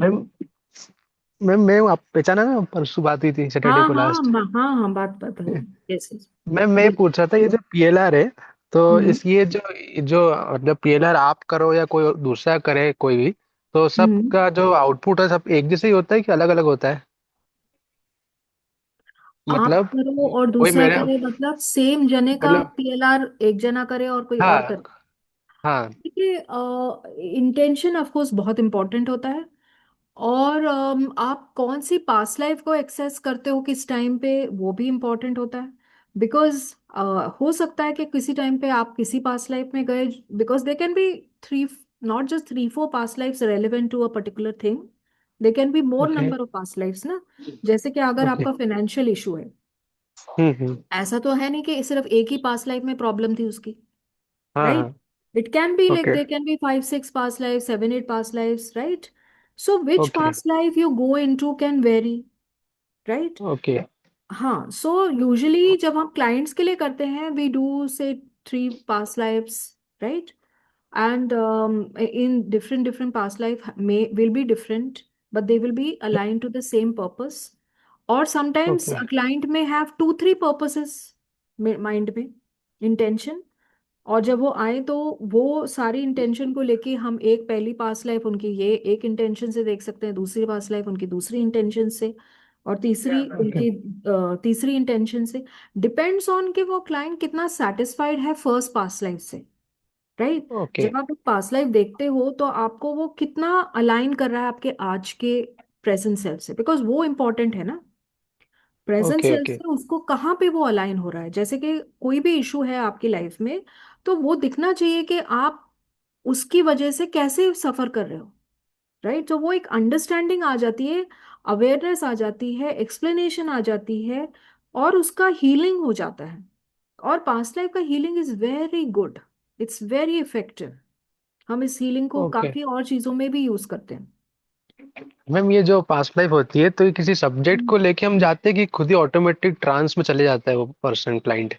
Ma'am, ma'am आप पहचाना ना, परसों बात हुई थी सैटरडे हाँ को हाँ लास्ट। हाँ हाँ, बात बात हुई। Yes yes. मैम मैं ये पूछ रहा था, ये जो पीएलआर है, तो हम्म इस ये जो जो मतलब पीएलआर आप करो या कोई दूसरा करे कोई भी, तो हम्म। सबका जो आउटपुट है सब एक जैसे ही होता है कि अलग अलग होता है? आप मतलब करो और कोई दूसरा मेरे करे, मतलब सेम जने का मतलब पीएलआर एक जना करे और कोई और हाँ करे? हाँ। देखिए, इंटेंशन ऑफ कोर्स बहुत इंपॉर्टेंट होता है। और आप कौन सी पास्ट लाइफ को एक्सेस करते हो किस टाइम पे, वो भी इम्पोर्टेंट होता है। बिकॉज हो सकता है कि किसी टाइम पे आप किसी पास्ट लाइफ में गए, because they can be three, not just 3-4 past lives relevant to a particular thing, they can be more okay number of past lives ना। जैसे कि अगर ओके आपका फाइनेंशियल इशू है, हम्म। ऐसा तो है नहीं कि सिर्फ एक ही पास्ट लाइफ में प्रॉब्लम थी उसकी, हाँ right? हाँ। It can be like okay there can be five, six past lives, seven, eight past lives, right? So which okay past life you go into can vary, right? Okay हाँ, so usually जब हम clients के लिए करते हैं we do say three past lives, right? And in different past life may will be different, but they will be aligned to the same purpose. Or sometimes okay a client may have two three purposes mind में, intention, और जब वो आए तो वो सारी intention को लेके हम एक पहली पास लाइफ उनकी ये एक इंटेंशन से देख सकते हैं, दूसरी पास लाइफ उनकी दूसरी इंटेंशन से, और तीसरी ओके उनकी तीसरी इंटेंशन से। डिपेंड्स ऑन कि वो क्लाइंट कितना सेटिस्फाइड है फर्स्ट पास लाइफ से, राइट? ओके जब आप पास लाइफ देखते हो तो आपको वो कितना अलाइन कर रहा है आपके आज के प्रेजेंट सेल्फ से, बिकॉज वो इम्पोर्टेंट है ना। प्रेजेंट ओके सेल्फ ओके से उसको कहाँ पे वो अलाइन हो रहा है, जैसे कि कोई भी इशू है आपकी लाइफ में, तो वो दिखना चाहिए कि आप उसकी वजह से कैसे सफर कर रहे हो, राइट? तो वो एक अंडरस्टैंडिंग आ जाती है, अवेयरनेस आ जाती है, एक्सप्लेनेशन आ जाती है, और उसका हीलिंग हो जाता है। और पास्ट लाइफ का healing is very good, it's very effective. हम इस हीलिंग को ओके। काफी और चीजों में भी यूज करते हैं। मैम ये जो पास्ट लाइफ होती है तो ये किसी सब्जेक्ट हम्म। को लेके हम जाते हैं कि खुद ही ऑटोमेटिक ट्रांस में चले जाता है वो पर्सन क्लाइंट?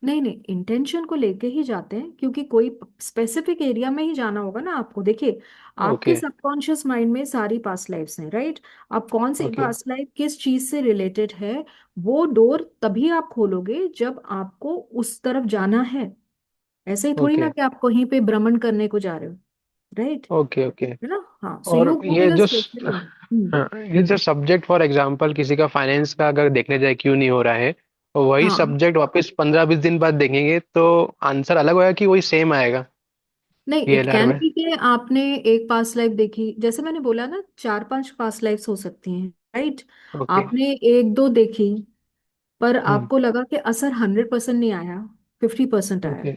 नहीं नहीं, इंटेंशन को लेके ही जाते हैं, क्योंकि कोई स्पेसिफिक एरिया में ही जाना होगा ना आपको। देखिए, आपके ओके सबकॉन्शियस माइंड में सारी पास्ट लाइफ्स हैं, राइट? अब कौन सी ओके पास्ट लाइफ किस चीज से रिलेटेड है, वो डोर तभी आप खोलोगे जब आपको उस तरफ जाना है। ऐसे ही थोड़ी ना ओके कि आप कहीं पे भ्रमण करने को जा रहे हो, राइट? Okay okay. है ना? हाँ, सो और you go to the specific. हाँ, ये जो सब्जेक्ट फॉर एग्जांपल किसी का फाइनेंस का अगर देखने जाए क्यों नहीं हो रहा है, तो वही हाँ, सब्जेक्ट वापस 15-20 दिन बाद देखेंगे तो आंसर अलग होगा कि वही सेम आएगा नहीं, इट पीएलआर कैन में? बी कि आपने एक पास्ट लाइफ देखी, जैसे मैंने बोला ना, चार पांच पास्ट लाइफ्स हो सकती हैं, राइट? ओके आपने एक दो देखी, पर हम्म आपको लगा कि असर 100% नहीं आया, 50% आया, ओके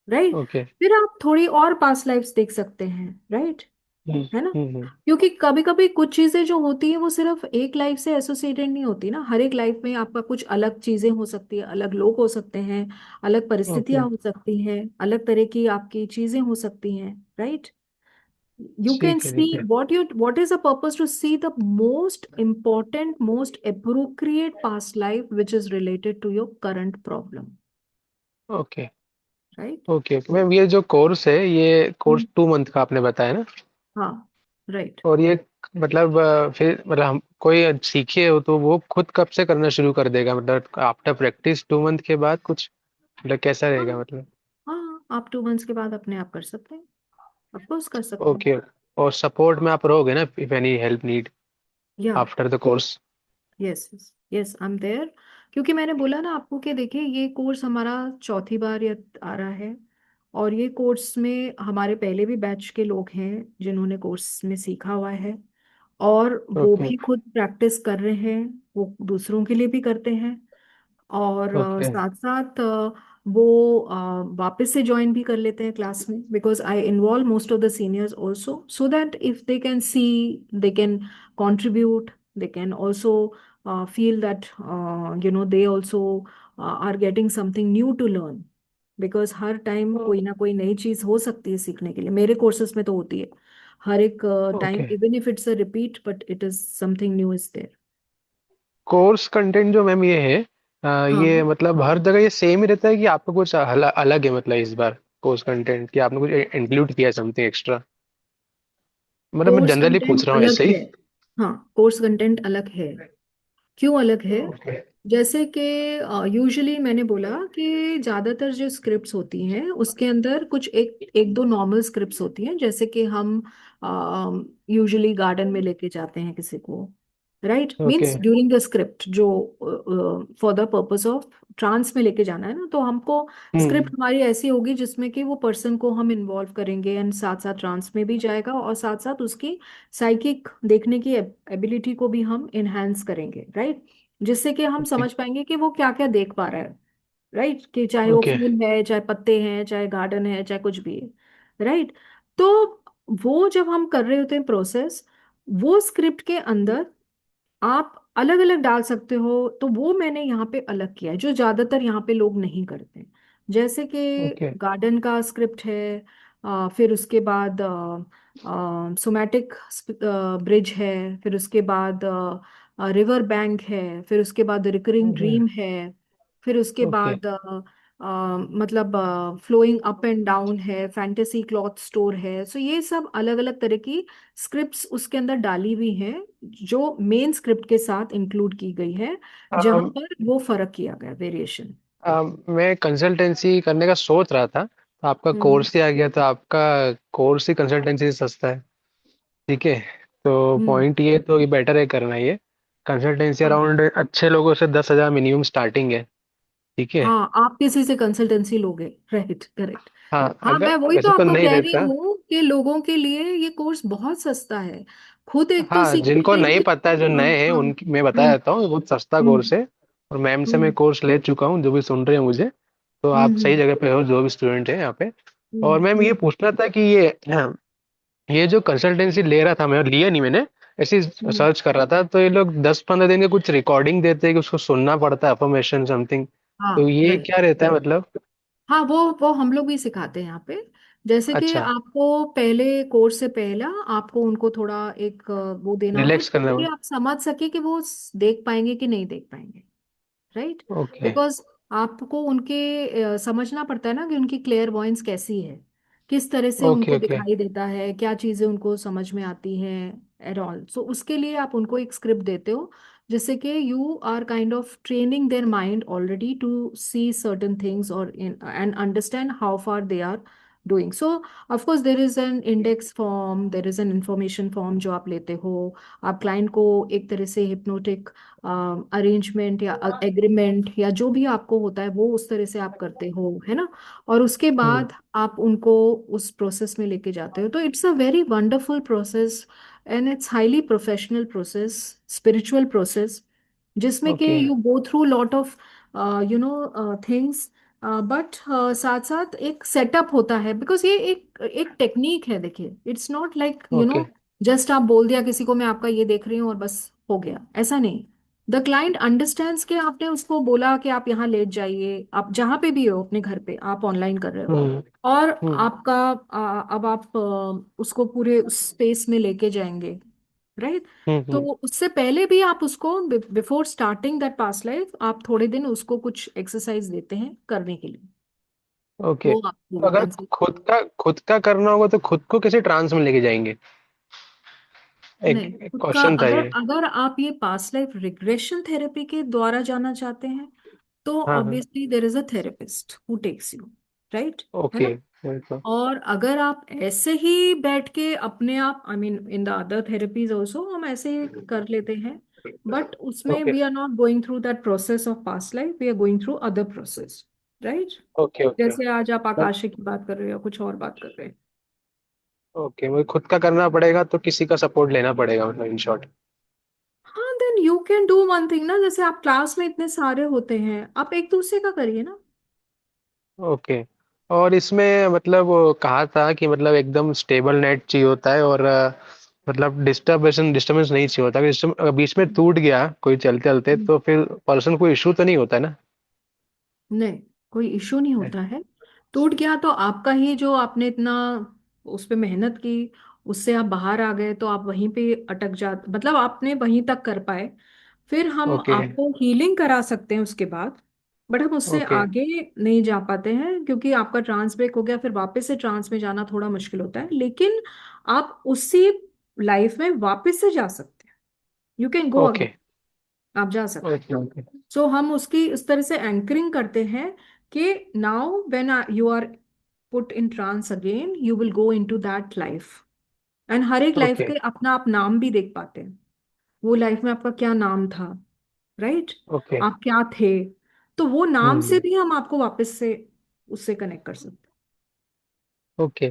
राइट? ओके फिर आप थोड़ी और पास्ट लाइफ्स देख सकते हैं, राइट? हम्म है ना? हम्म हम्म, क्योंकि कभी कभी कुछ चीजें जो होती है वो सिर्फ एक लाइफ से एसोसिएटेड नहीं होती ना, हर एक लाइफ में आपका कुछ अलग चीजें हो सकती है, अलग लोग हो सकते हैं, अलग ओके परिस्थितियां हो सकती हैं, अलग तरह की आपकी चीजें हो सकती हैं, राइट? You can see ठीक है। what is the purpose to see the most important, most appropriate past life which is related to your current problem, okay right? Okay ma'am ये जो कोर्स है ये कोर्स हम्म। 2 मंथ का आपने बताया ना? हाँ, राइट। और ये मतलब फिर मतलब हम कोई सीखे हो तो वो खुद कब से करना शुरू कर देगा, मतलब आफ्टर प्रैक्टिस 2 मंथ के बाद कुछ, मतलब कैसा हाँ रहेगा मतलब? हाँ, आप 2 मंथ्स के बाद अपने आप कर सकते हैं, ऑफकोर्स कर सकते हैं। ओके। और सपोर्ट में आप रहोगे ना इफ एनी हेल्प नीड या, after the course? Yes yes yes, I am there. क्योंकि मैंने बोला ना आपको कि देखिए, ये कोर्स हमारा चौथी बार या आ रहा है, और ये कोर्स में हमारे पहले भी बैच के लोग हैं जिन्होंने कोर्स में सीखा हुआ है, और वो ओके भी खुद प्रैक्टिस कर रहे हैं, वो दूसरों के लिए भी करते हैं, और ओके साथ साथ वो वापस से ज्वाइन भी कर लेते हैं क्लास में, because I involve most of the seniors also, so that if they can see, they can contribute, they can also feel that they also are getting something new to learn, because her time कोई ना कोई नई चीज हो सकती है सीखने के लिए, मेरे कोर्सेज में तो होती है हर एक time, okay. Even if it's a repeat but it is something new is there. Course content जो मैम ये है ये हाँ, मतलब हर जगह ये सेम ही रहता है कि आपको कुछ अलग है मतलब इस बार कोर्स कंटेंट कि आपने कुछ इंक्लूड किया समथिंग एक्स्ट्रा? मतलब मैं कोर्स जनरली कंटेंट पूछ रहा हूँ अलग ऐसे ही। है। हाँ, कोर्स कंटेंट अलग है। क्यों अलग है? ओके जैसे कि यूजुअली मैंने बोला कि ज्यादातर जो स्क्रिप्ट्स होती हैं उसके अंदर कुछ एक एक दो नॉर्मल स्क्रिप्ट्स होती हैं, जैसे कि हम यूजुअली गार्डन में लेके जाते हैं किसी को, right? Okay means during the script, जो for the purpose of trance में लेके जाना है ना, तो हमको स्क्रिप्ट हम्म हमारी ऐसी होगी जिसमें कि वो पर्सन को हम इन्वॉल्व करेंगे, एंड साथ साथ ट्रांस में भी जाएगा, और साथ साथ उसकी साइकिक देखने की एबिलिटी को भी हम इनहेंस करेंगे, राइट? जिससे कि हम ओके समझ पाएंगे कि वो क्या क्या देख पा रहा है, राइट? कि चाहे वो ओके फूल है, चाहे पत्ते हैं, चाहे गार्डन है, चाहे कुछ भी है, राइट? तो वो जब हम कर रहे होते हैं प्रोसेस, वो स्क्रिप्ट के अंदर आप अलग अलग डाल सकते हो, तो वो मैंने यहाँ पे अलग किया है जो ज्यादातर यहाँ पे लोग नहीं करते। जैसे कि ओके गार्डन का स्क्रिप्ट है, फिर उसके बाद सोमैटिक ब्रिज है, फिर उसके बाद रिवर बैंक है, फिर उसके बाद रिकरिंग ओके ड्रीम है, फिर उसके ओके। बाद मतलब फ्लोइंग अप एंड डाउन है, फैंटेसी क्लॉथ स्टोर है। सो ये सब अलग अलग तरह की स्क्रिप्ट्स उसके अंदर डाली हुई हैं, जो मेन स्क्रिप्ट के साथ इंक्लूड की गई है, जहां पर वो फर्क किया गया, वेरिएशन। मैं कंसल्टेंसी करने का सोच रहा था, तो आपका हम्म कोर्स ही आ गया, तो आपका कोर्स ही कंसल्टेंसी से सस्ता है। ठीक है, तो हम्म। पॉइंट ये तो ये बेटर है करना ये कंसल्टेंसी। हाँ अराउंड अच्छे लोगों से 10,000 मिनिमम स्टार्टिंग है। ठीक है। हाँ, आप किसी से कंसल्टेंसी लोगे, राइट, करेक्ट। हाँ, हाँ, अगर मैं वही तो वैसे तो आपको नहीं कह रही लेता। हूँ कि लोगों के लिए ये कोर्स बहुत सस्ता है। खुद एक तो हाँ, जिनको सीखते नहीं ही। पता है, जो हाँ नए हैं, हाँ। उनकी मैं बता हम्म देता हूँ, बहुत सस्ता हम्म कोर्स है। और मैम से मैं हम्म कोर्स ले चुका हूँ, जो भी सुन रहे हैं मुझे, तो आप सही हम्म जगह पे हो, जो भी स्टूडेंट है यहाँ पे। और हम्म मैम ये पूछना था कि ये जो कंसल्टेंसी ले रहा था मैं, और लिया नहीं मैंने, ऐसे ही हम्म। सर्च कर रहा था, तो ये लोग 10-15 दिन के कुछ रिकॉर्डिंग देते हैं कि उसको सुनना पड़ता है, अफर्मेशन समथिंग। तो हाँ, ये राइट। क्या रहता है मतलब? हाँ, वो हम लोग भी सिखाते हैं यहाँ पे। जैसे कि अच्छा, आपको पहले कोर्स से पहला आपको उनको थोड़ा एक वो देना होता है रिलैक्स करना कि पड़ता। आप समझ सके कि वो देख पाएंगे कि नहीं देख पाएंगे, राइट। ओके बिकॉज आपको उनके समझना पड़ता है ना कि उनकी क्लेयर वॉइस कैसी है, किस तरह से ओके उनको ओके। दिखाई देता है, क्या चीज़ें उनको समझ में आती हैं, एट ऑल। सो उसके लिए आप उनको एक स्क्रिप्ट देते हो, जिससे कि you are kind of training their mind already to see certain things और and understand how far they are doing. So of course there is an index form, there is an information form जो आप लेते हो। आप client को एक तरह से हिप्नोटिक अरेंजमेंट या एग्रीमेंट या जो भी आपको होता है वो उस तरह से आप करते हो, है ना। और उसके हम्म। बाद आप उनको उस प्रोसेस में लेके जाते हो। तो it's a very wonderful process, and it's highly professional process, spiritual process, जिसमें कि okay you go through lot of things. But साथ साथ एक सेटअप होता है, बिकॉज ये एक एक टेक्निक है। देखिए, it's not like okay just आप बोल दिया किसी को मैं आपका ये देख रही हूँ और बस हो गया, ऐसा नहीं। द क्लाइंट अंडरस्टैंड्स कि आपने उसको बोला कि आप यहाँ लेट जाइए, आप जहाँ पे भी हो अपने घर पे, आप ऑनलाइन कर रहे हो, हम्म और हम्म आपका अब आप उसको पूरे उस स्पेस में लेके जाएंगे, राइट। तो हम्म। उससे पहले भी आप उसको, before starting that past life, आप थोड़े दिन उसको कुछ एक्सरसाइज देते हैं करने के लिए। ओके, वो तो आपको अगर कंसल्ट। खुद का करना होगा तो खुद को कैसे ट्रांस में लेके जाएंगे? एक नहीं, खुद का क्वेश्चन था अगर ये। अगर आप ये पास्ट लाइफ रिग्रेशन थेरेपी के द्वारा जाना चाहते हैं, तो हाँ हाँ। Obviously there is a therapist who takes you, right, है ओके। ना। और अगर आप ऐसे ही बैठ के अपने आप, I mean in the other therapies also हम ऐसे ही कर लेते हैं, बट उसमें okay we are not going through that process of past life, we are going through other process, right. Okay okay. जैसे आज आप आकाश की बात कर रहे हो या कुछ और बात कर रहे हैं। ओके, मुझे खुद का करना पड़ेगा तो किसी का सपोर्ट लेना पड़ेगा, मतलब इन शॉर्ट। हाँ, then you can do one thing ना, जैसे आप क्लास में इतने सारे होते हैं, आप एक दूसरे का करिए ना। ओके। और इसमें मतलब वो कहा था कि मतलब एकदम स्टेबल नेट चाहिए होता है, और मतलब डिस्टर्बेंस नहीं चाहिए होता, कि बीच में टूट गया कोई चलते चलते, तो फिर पर्सन कोई इशू तो नहीं होता है ना? नहीं, कोई इशू नहीं होता है। टूट गया तो आपका ही, जो आपने इतना उस पे मेहनत की, उससे आप बाहर आ गए तो आप वहीं पे अटक जा, मतलब आपने वहीं तक कर पाए। फिर हम ओके आपको हीलिंग करा सकते हैं उसके बाद, बट हम उससे ओके आगे नहीं जा पाते हैं, क्योंकि आपका ट्रांस ब्रेक हो गया, फिर वापस से ट्रांस में जाना थोड़ा मुश्किल होता है। लेकिन आप उसी लाइफ में वापस से जा सकते हैं, you can go okay again, आप जा सकते हैं। ओके ओके सो हम उसकी इस तरह से एंकरिंग करते हैं कि now when you are put in trance again, you will go into that life. And हर एक लाइफ ओके के अपना आप नाम भी देख पाते हैं, वो लाइफ में आपका क्या नाम था, राइट, ओके। आप क्या थे। तो वो नाम से हम्म। भी हम आपको वापस से उससे कनेक्ट कर सकते ओके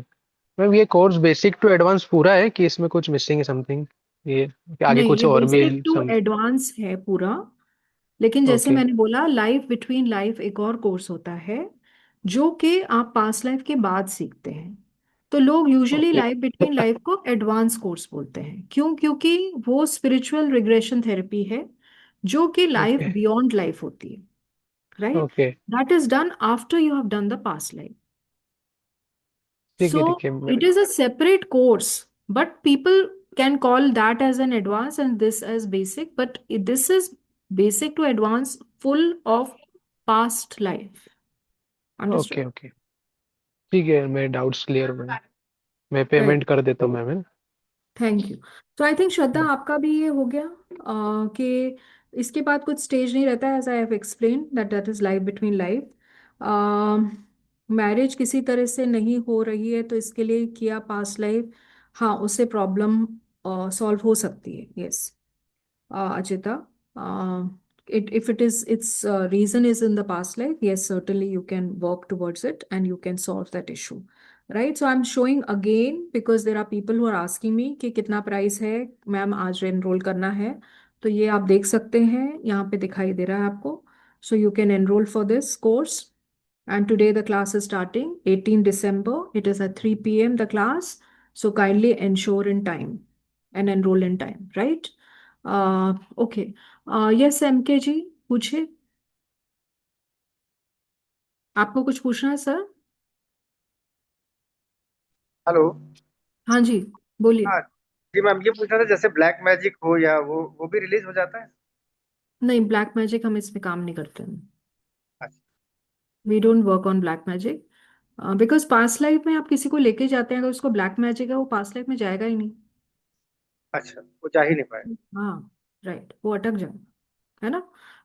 मैम, ये कोर्स बेसिक टू एडवांस पूरा है कि इसमें कुछ मिसिंग है समथिंग, ये कि हैं। आगे नहीं, कुछ ये और भी बेसिक टू सम? एडवांस है पूरा। लेकिन जैसे ओके मैंने बोला, लाइफ बिटवीन लाइफ एक और कोर्स होता है, जो कि आप पास्ट लाइफ के बाद सीखते हैं। तो लोग usually okay life between life को एडवांस कोर्स बोलते हैं, क्यों? क्योंकि वो स्पिरिचुअल रिग्रेशन थेरेपी है, जो कि लाइफ ओके बियॉन्ड लाइफ होती है, right? Okay. That is done after you have done the past life. ठीक So है it is a separate course, but people can call that as an advanced and this as basic, but this is basic to advanced full of past life. Understood? Okay okay. ठीक है, मेरे doubts clear हुए। मैं Right. Payment कर देता हूँ ma'am. Thank you. तो I think श्रद्धा आपका भी ये हो गया कि इसके बाद कुछ स्टेज नहीं रहता है, as I have explain that that is life between life. Marriage किसी तरह से नहीं हो रही है तो इसके लिए किया पास्ट लाइफ, हाँ उससे प्रॉब्लम सॉल्व हो सकती है. Yes, Achita. If it is its reason is in the past life, yes, certainly you can work towards it and you can solve that issue, right? So I'm showing again because there are people who are asking me कि कितना price है ma'am, आज enrol करना है. तो ये आप देख सकते हैं, यहाँ पे दिखाई दे रहा है आपको. So you can enroll for this course. And today the class is starting 18 December. It is at 3 p.m. the class. So kindly ensure in time and enroll in time, right? Okay. Yes M K ji, पूछे. आपको कुछ पूछना है sir? Hello. हाँ जी, बोलिए. हाँ जी ma'am, ये पूछना था जैसे ब्लैक मैजिक हो या वो भी रिलीज हो जाता है? नहीं, ब्लैक मैजिक हम इसमें काम नहीं करते हैं. अच्छा। We don't work on black magic because past life में आप किसी को लेके जाते हैं, अगर उसको ब्लैक मैजिक है वो पास्ट लाइफ में जाएगा ही नहीं. अच्छा, वो जा ही नहीं पाए। हाँ, राइट, वो अटक जाएगा, है ना.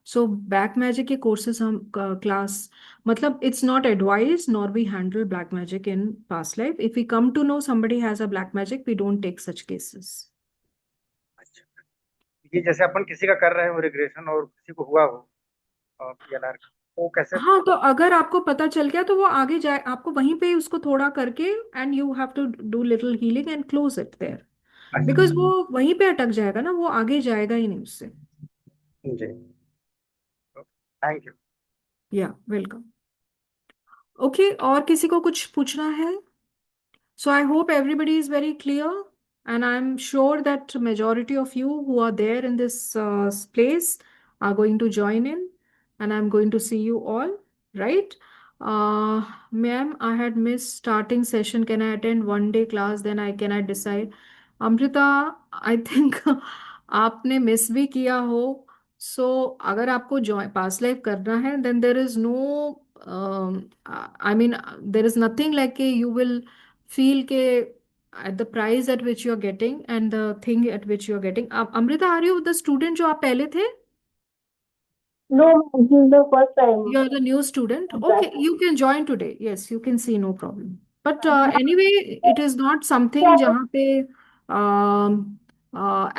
सो ब्लैक मैजिक के कोर्सेज हम क्लास, मतलब it's not advise nor we handle black magic in past life. If we come to know somebody has a black magic, we don't take such cases. अच्छा, ये जैसे अपन किसी का कर रहे हो रिग्रेशन और किसी को हुआ हो पीएनआर, वो कैसे? हाँ, तो अगर आपको पता चल गया तो वो आगे जाए, आपको वहीं पे उसको थोड़ा करके and you have to do little healing and close it there. Because अच्छा वो वहीं पे अटक जाएगा ना, वो आगे जाएगा ही नहीं उससे. जी, थैंक यू। या वेलकम. ओके, और किसी को कुछ पूछना है? So I hope everybody is very clear, and I'm sure that majority of you who are there in this place are going to join in, and I'm going to see you all, right? Ma'am, I had missed starting session. Can I attend one day class? Then I can I decide. Amrita, I think आपने miss भी किया हो. सो अगर आपको join पास life करना है, then there is no, I mean there is nothing like you will feel ke at the price at which you're getting and the thing at which you're getting. Amrita, are you the student जो आप पहले थे? No, ma'am, this is the first time You're the new student. that Okay, you can join today. Yes, you can see, no problem. But anyway, it is not something जहाँ पे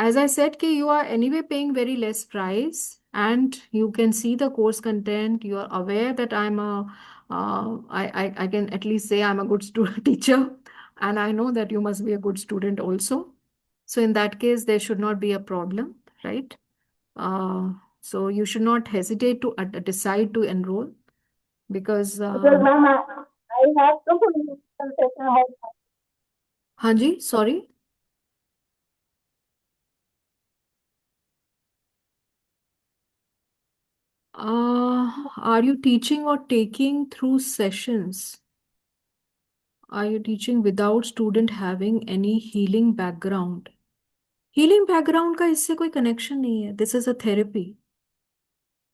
as I said कि you are anyway paying very less price and you can see the course content. You are aware that I'm a I can at least say I'm a good student teacher, and I know that you must be a good student also. So in that case, there should not be a problem, right? Uh, so you should not hesitate to decide to enroll because because ma'am, I have to concession about हाँ जी, sorry. Are you teaching or taking through sessions? Are you teaching without student having any healing background? Healing background का इससे कोई connection नहीं है. This is a therapy,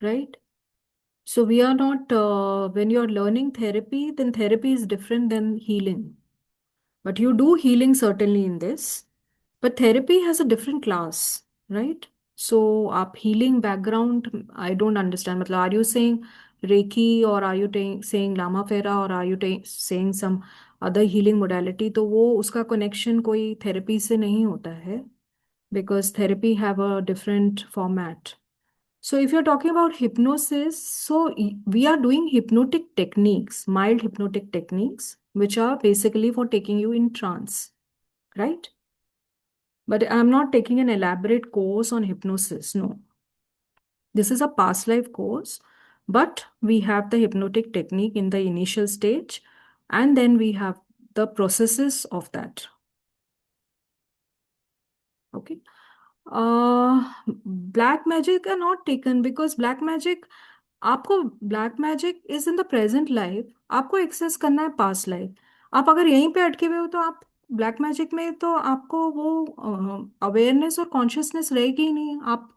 right? So we are not, when you're learning therapy, then therapy is different than healing. But you do healing certainly in this. But therapy has a different class, right? So, आप healing background, I don't understand. मतलब, are you saying Reiki or are you saying Lama Fera or are you saying some other healing modality? तो वो उसका connection कोई therapy से नहीं होता है, because therapy have a different format. So if you're talking about hypnosis, so we are doing hypnotic techniques, mild hypnotic techniques, which are basically for taking you in trance, right? But I'm not taking an elaborate course on hypnosis. No, this is a past life course, but we have the hypnotic technique in the initial stage, and then we have the processes of that. Okay. Black magic are not taken because black magic आपको black magic is in the present life, आपको access करना है past life. आप अगर यहीं पे अटके हुए हो तो आप ब्लैक मैजिक में तो आपको वो अवेयरनेस और कॉन्शियसनेस रहेगी ही नहीं, आप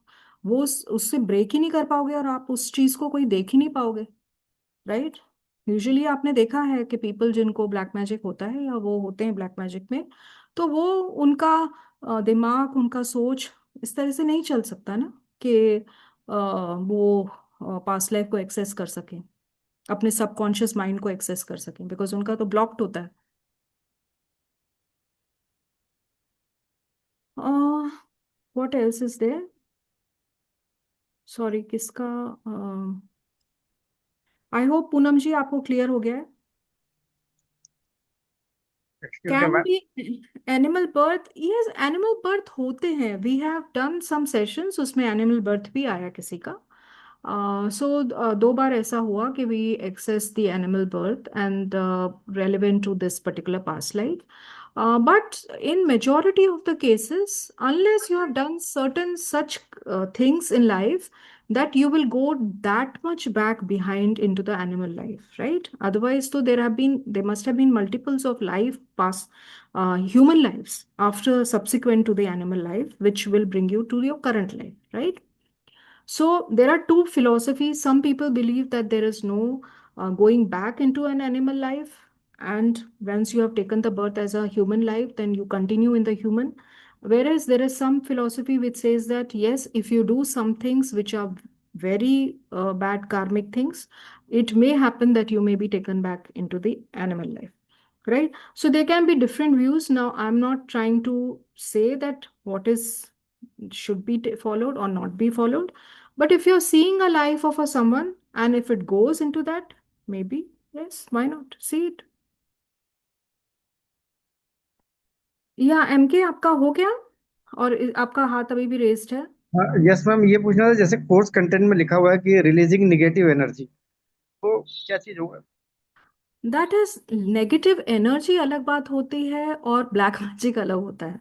वो उससे ब्रेक ही नहीं कर पाओगे और आप उस चीज को कोई देख ही नहीं पाओगे, राइट। यूजुअली आपने देखा है कि पीपल जिनको ब्लैक मैजिक होता है या वो होते हैं ब्लैक मैजिक में, तो वो उनका दिमाग उनका सोच इस तरह से नहीं चल सकता ना कि वो पास्ट लाइफ को एक्सेस कर सकें, अपने सबकॉन्शियस माइंड को एक्सेस कर सकें, बिकॉज उनका तो ब्लॉक्ड होता है। What else is there, sorry किसका, आई होप पूनम जी आपको क्लियर हो गया है। Excuse me can ma'am. Be animal birth, yes animal birth होते हैं, we have done some sessions, उसमें एनिमल बर्थ भी आया किसी का। सो दो बार ऐसा हुआ कि we access the animal birth and relevant to this particular past life, but in majority of the cases, unless you have done certain such things in life, that you will go that much back behind into the animal life, right? Otherwise so there must have been multiples of life past human lives after subsequent to the animal life, which will bring you to your current life, right? So there are two philosophies. Some people believe that there is no going back into an animal life, and once you have taken the birth as a human life, then you continue in the human. Whereas there is some philosophy which says that yes, if you do some things which are very bad karmic things, it may happen that you may be taken back into the animal life. Right? So there can be different views. Now, I'm not trying to say that what is should be followed or not be followed. But if you're seeing a life of a someone and if it goes into that, maybe, yes, why not? See it. या MK आपका हो गया और आपका हाथ अभी भी raised है। यस मैम, ये पूछना था, जैसे कोर्स कंटेंट में लिखा हुआ है कि रिलीजिंग निगेटिव एनर्जी, तो क्या चीज होगा? दैट इज नेगेटिव एनर्जी अलग बात होती है और ब्लैक मैजिक अलग होता है।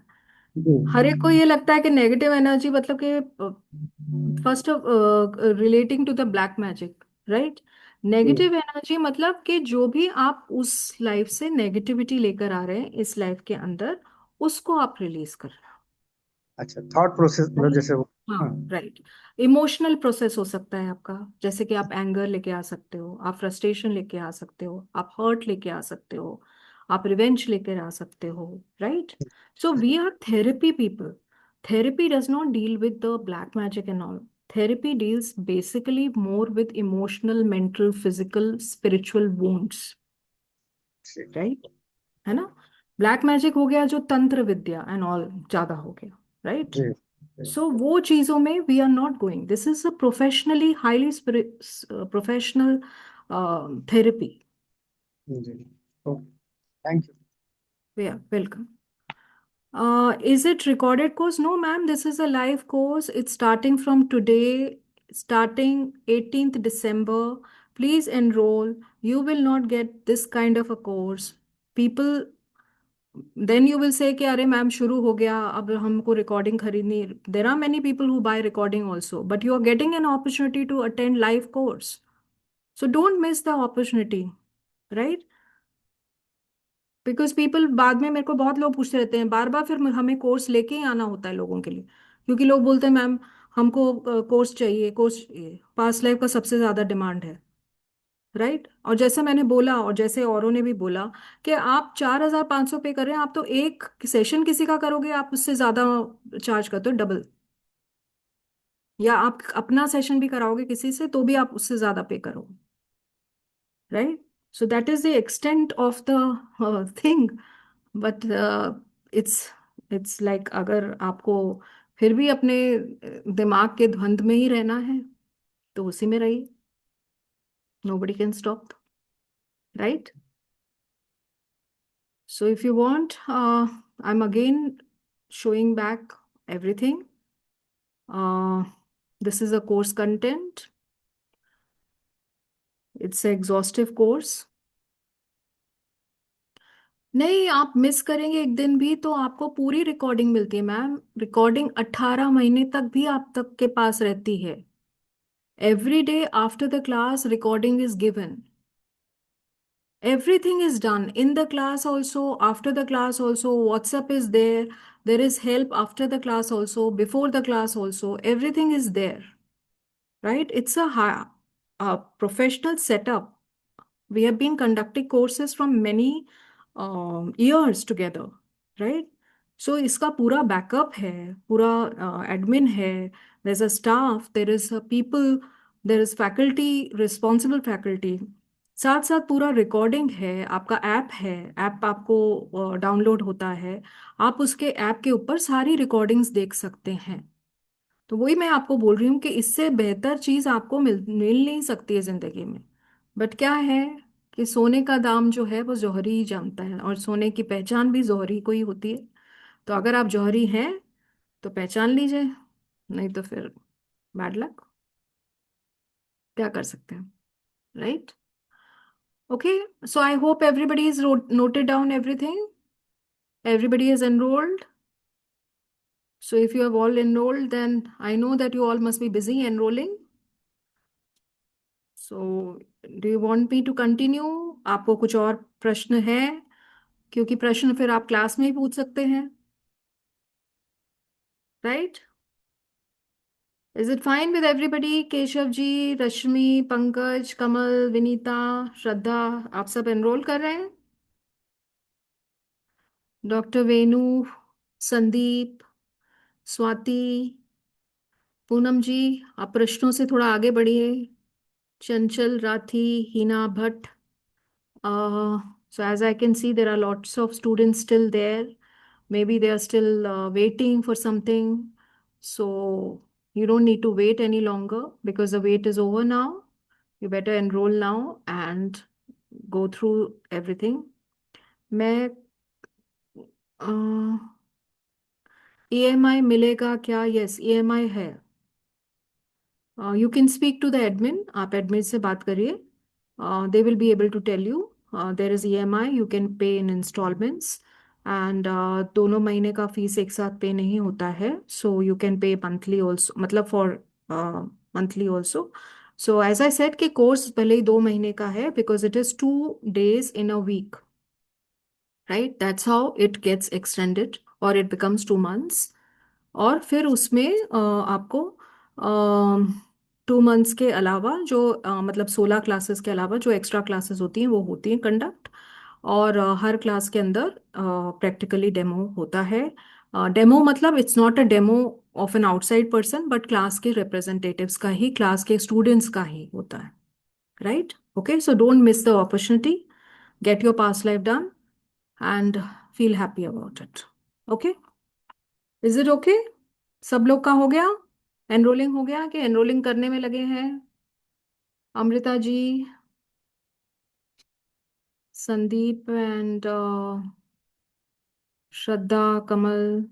जी। हर एक को ये लगता है कि नेगेटिव एनर्जी मतलब कि first of relating to the black magic, right. जी। नेगेटिव एनर्जी मतलब कि जो भी आप उस लाइफ से नेगेटिविटी लेकर आ रहे हैं इस लाइफ के अंदर, उसको आप रिलीज कर रहे अच्छा, थॉट प्रोसेस हो। मतलब जैसे वो। हाँ, हाँ। राइट। इमोशनल प्रोसेस हो सकता है आपका, जैसे कि आप एंगर लेके आ सकते हो, आप फ्रस्ट्रेशन लेके आ सकते हो, आप हर्ट लेके आ सकते हो, आप रिवेंज लेकर आ सकते हो, right. So we are therapy people. Therapy does not deal with the black magic and all. Therapy deals basically more with emotional, mental, physical, spiritual wounds, ठीक। right? है ना। ब्लैक मैजिक हो गया जो तंत्र विद्या एंड ऑल ज्यादा हो गया, राइट। जी। जी। सो वो चीजों में we are not going, this is a professionally highly professional therapy. जी। Okay, thank you. Welcome. Is it recorded course? No, ma'am. This is a live course. It's starting from today, starting 18th December. Please enroll. You will not get this kind of a course. People, then you will say कि अरे ma'am शुरू हो गया अब हमको recording खरीदनी। There are many people who buy recording also, but you are getting an opportunity to attend live course. So don't miss the opportunity, right? Because people बाद में, मेरे को बहुत लोग पूछते रहते हैं बार बार, फिर हमें कोर्स लेके ही आना होता है लोगों के लिए, क्योंकि लोग बोलते हैं मैम हमको कोर्स चाहिए, कोर्स चाहिए, पास्ट लाइफ का सबसे ज्यादा डिमांड है, राइट। और जैसे मैंने बोला और जैसे औरों ने भी बोला कि आप 4,500 पे कर रहे हैं, आप तो एक सेशन किसी का करोगे आप उससे ज्यादा चार्ज करते हो, डबल। या आप अपना सेशन भी कराओगे किसी से तो भी आप उससे ज्यादा पे करोगे, right. So that is the extent of the thing. But it's it's like अगर आपको फिर भी अपने दिमाग के ध्वंद में ही रहना है तो उसी में रहिए, nobody can stop, right? So if you want, I'm again showing back everything. This is a course content. It's an exhaustive course. नहीं, आप मिस करेंगे एक दिन भी तो आपको पूरी रिकॉर्डिंग मिलती है मैम। रिकॉर्डिंग 18 महीने तक भी आप तक के पास रहती है। Every day after the class recording is given. Everything is done in the class also, after the class also. WhatsApp is there. There is help after the class also, before the class also. Everything is there, right? It's a professional setup. We have been conducting courses from many years together, right? So इसका पूरा backup है, पूरा admin है, there's a staff, there is a people, there is faculty, responsible faculty। साथ साथ पूरा recording है, आपका ऐप है, ऐप आपको डाउनलोड होता है। आप उसके ऐप के ऊपर सारी रिकॉर्डिंग्स देख सकते हैं। तो वही मैं आपको बोल रही हूँ कि इससे बेहतर चीज आपको मिल नहीं सकती है जिंदगी में। बट क्या है कि सोने का दाम जो है वो जौहरी ही जानता है, और सोने की पहचान भी जौहरी को ही होती है। तो अगर आप जौहरी हैं तो पहचान लीजिए, नहीं तो फिर बैड लक। क्या कर सकते हैं, right? Okay, so I hope everybody is noted down everything, everybody is enrolled. So if you have all enrolled, then I know that you all must be busy enrolling. So do you want me to continue? आपको कुछ और प्रश्न है? क्योंकि प्रश्न फिर आप class में ही पूछ सकते हैं, right? Is it fine with everybody? Keshav ji, Rashmi, Pankaj, Kamal, Vinita, Shraddha, आप सब एनरोल कर रहे हैं? डॉक्टर वेणु, संदीप, स्वाति, पूनम जी, आप प्रश्नों से थोड़ा आगे बढ़िए। चंचल, Rathi, Hina Bhatt. So as I can see, there are lots of students still there. Maybe they are still waiting for something. So you don't need to wait any longer because the wait is over now. You better enroll now and go through everything. मैं EMI मिलेगा क्या? Yes, EMI है। You can speak to the admin, आप admin से बात करिए। They will be able to tell you. There is EMI, you can pay in installments. And दोनों महीने का फीस एक साथ पे नहीं होता है, so you can pay monthly also, मतलब for monthly also. So as I said कि कोर्स भले ही 2 महीने का है, because it is 2 days in a week, right? That's how it gets extended, और इट बिकम्स 2 months। और फिर उसमें आपको 2 months के अलावा जो मतलब 16 क्लासेस के अलावा जो एक्स्ट्रा क्लासेस होती हैं वो होती हैं कंडक्ट। और हर क्लास के अंदर प्रैक्टिकली डेमो होता है। डेमो मतलब it's not a demo of an outside person, but class के रिप्रेजेंटेटिव्स का ही, क्लास के स्टूडेंट्स का ही होता है, right? Okay, so don't miss the opportunity. Get your pass life done and feel happy about it. Okay, is it okay? सब लोग का हो गया? एनरोलिंग हो गया कि एनरोलिंग करने में लगे हैं? Amrita ji, Sandeep and Shraddha, Kamal.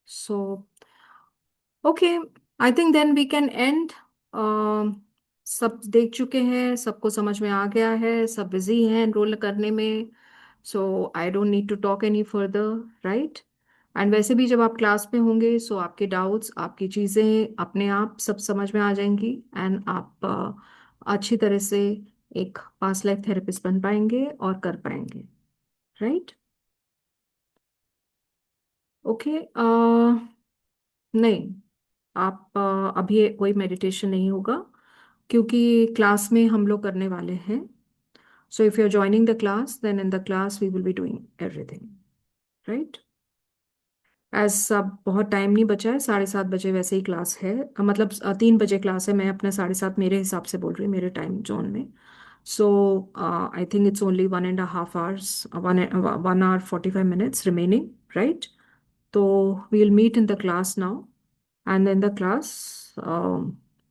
So okay, I think then we can end. सब देख चुके हैं, सबको समझ में आ गया है, सब बिजी हैं एनरोल करने में। So I don't need to talk any further, right? And वैसे भी जब आप क्लास में होंगे सो आपके डाउट्स, आपकी चीज़ें अपने आप सब समझ में आ जाएंगी, एंड आप अच्छी तरह से एक पास्ट लाइफ थेरेपिस्ट बन पाएंगे और कर पाएंगे, राइट? ओके, नहीं, आप अभी कोई मेडिटेशन नहीं होगा, क्योंकि क्लास में हम लोग करने वाले हैं। So if you are joining the class, then in the class we will be doing everything, right? As सब बहुत टाइम नहीं बचा है, 7:30 बजे वैसे ही क्लास है, मतलब 3 बजे क्लास है। मैं अपने 7:30 मेरे हिसाब से बोल रही हूँ, मेरे टाइम जोन में। So I think it's only 1.5 hours, 1 hour 45 minutes remaining, right? So we'll meet in the class now, and in the class,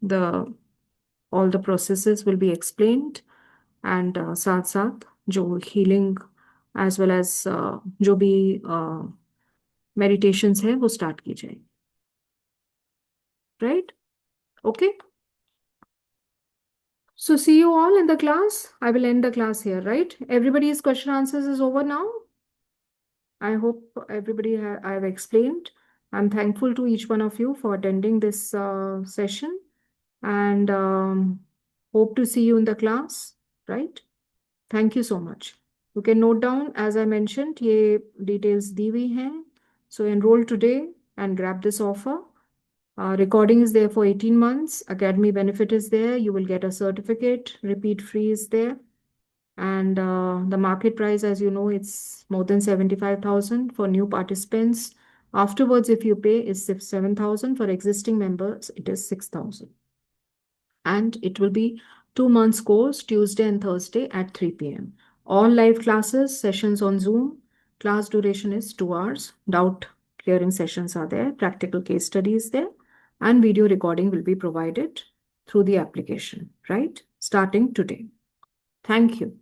the all the processes will be explained, and साथ साथ जो healing as well as जो भी meditations है वो start की जाएगी, right? Okay, So see you all in the class. I will end the class here, right? Everybody's question answers is over now. I hope everybody I have explained. I'm thankful to each one of you for attending this session, and hope to see you in the class, right? Thank you so much. You can note down, as I mentioned, ये details दी हुई हैं. So enroll today and grab this offer. Recording is there for 18 months. Academy benefit is there. You will get a certificate. Repeat free is there. And the market price, as you know, it's more than 75,000 for new participants. Afterwards, if you pay, is 7,000. For existing members, it is 6,000. And it will be 2 months course, Tuesday and Thursday at 3 p.m. All live classes, sessions on Zoom. Class duration is 2 hours. Doubt clearing sessions are there. Practical case studies there. And video recording will be provided through the application, right? Starting today. Thank you.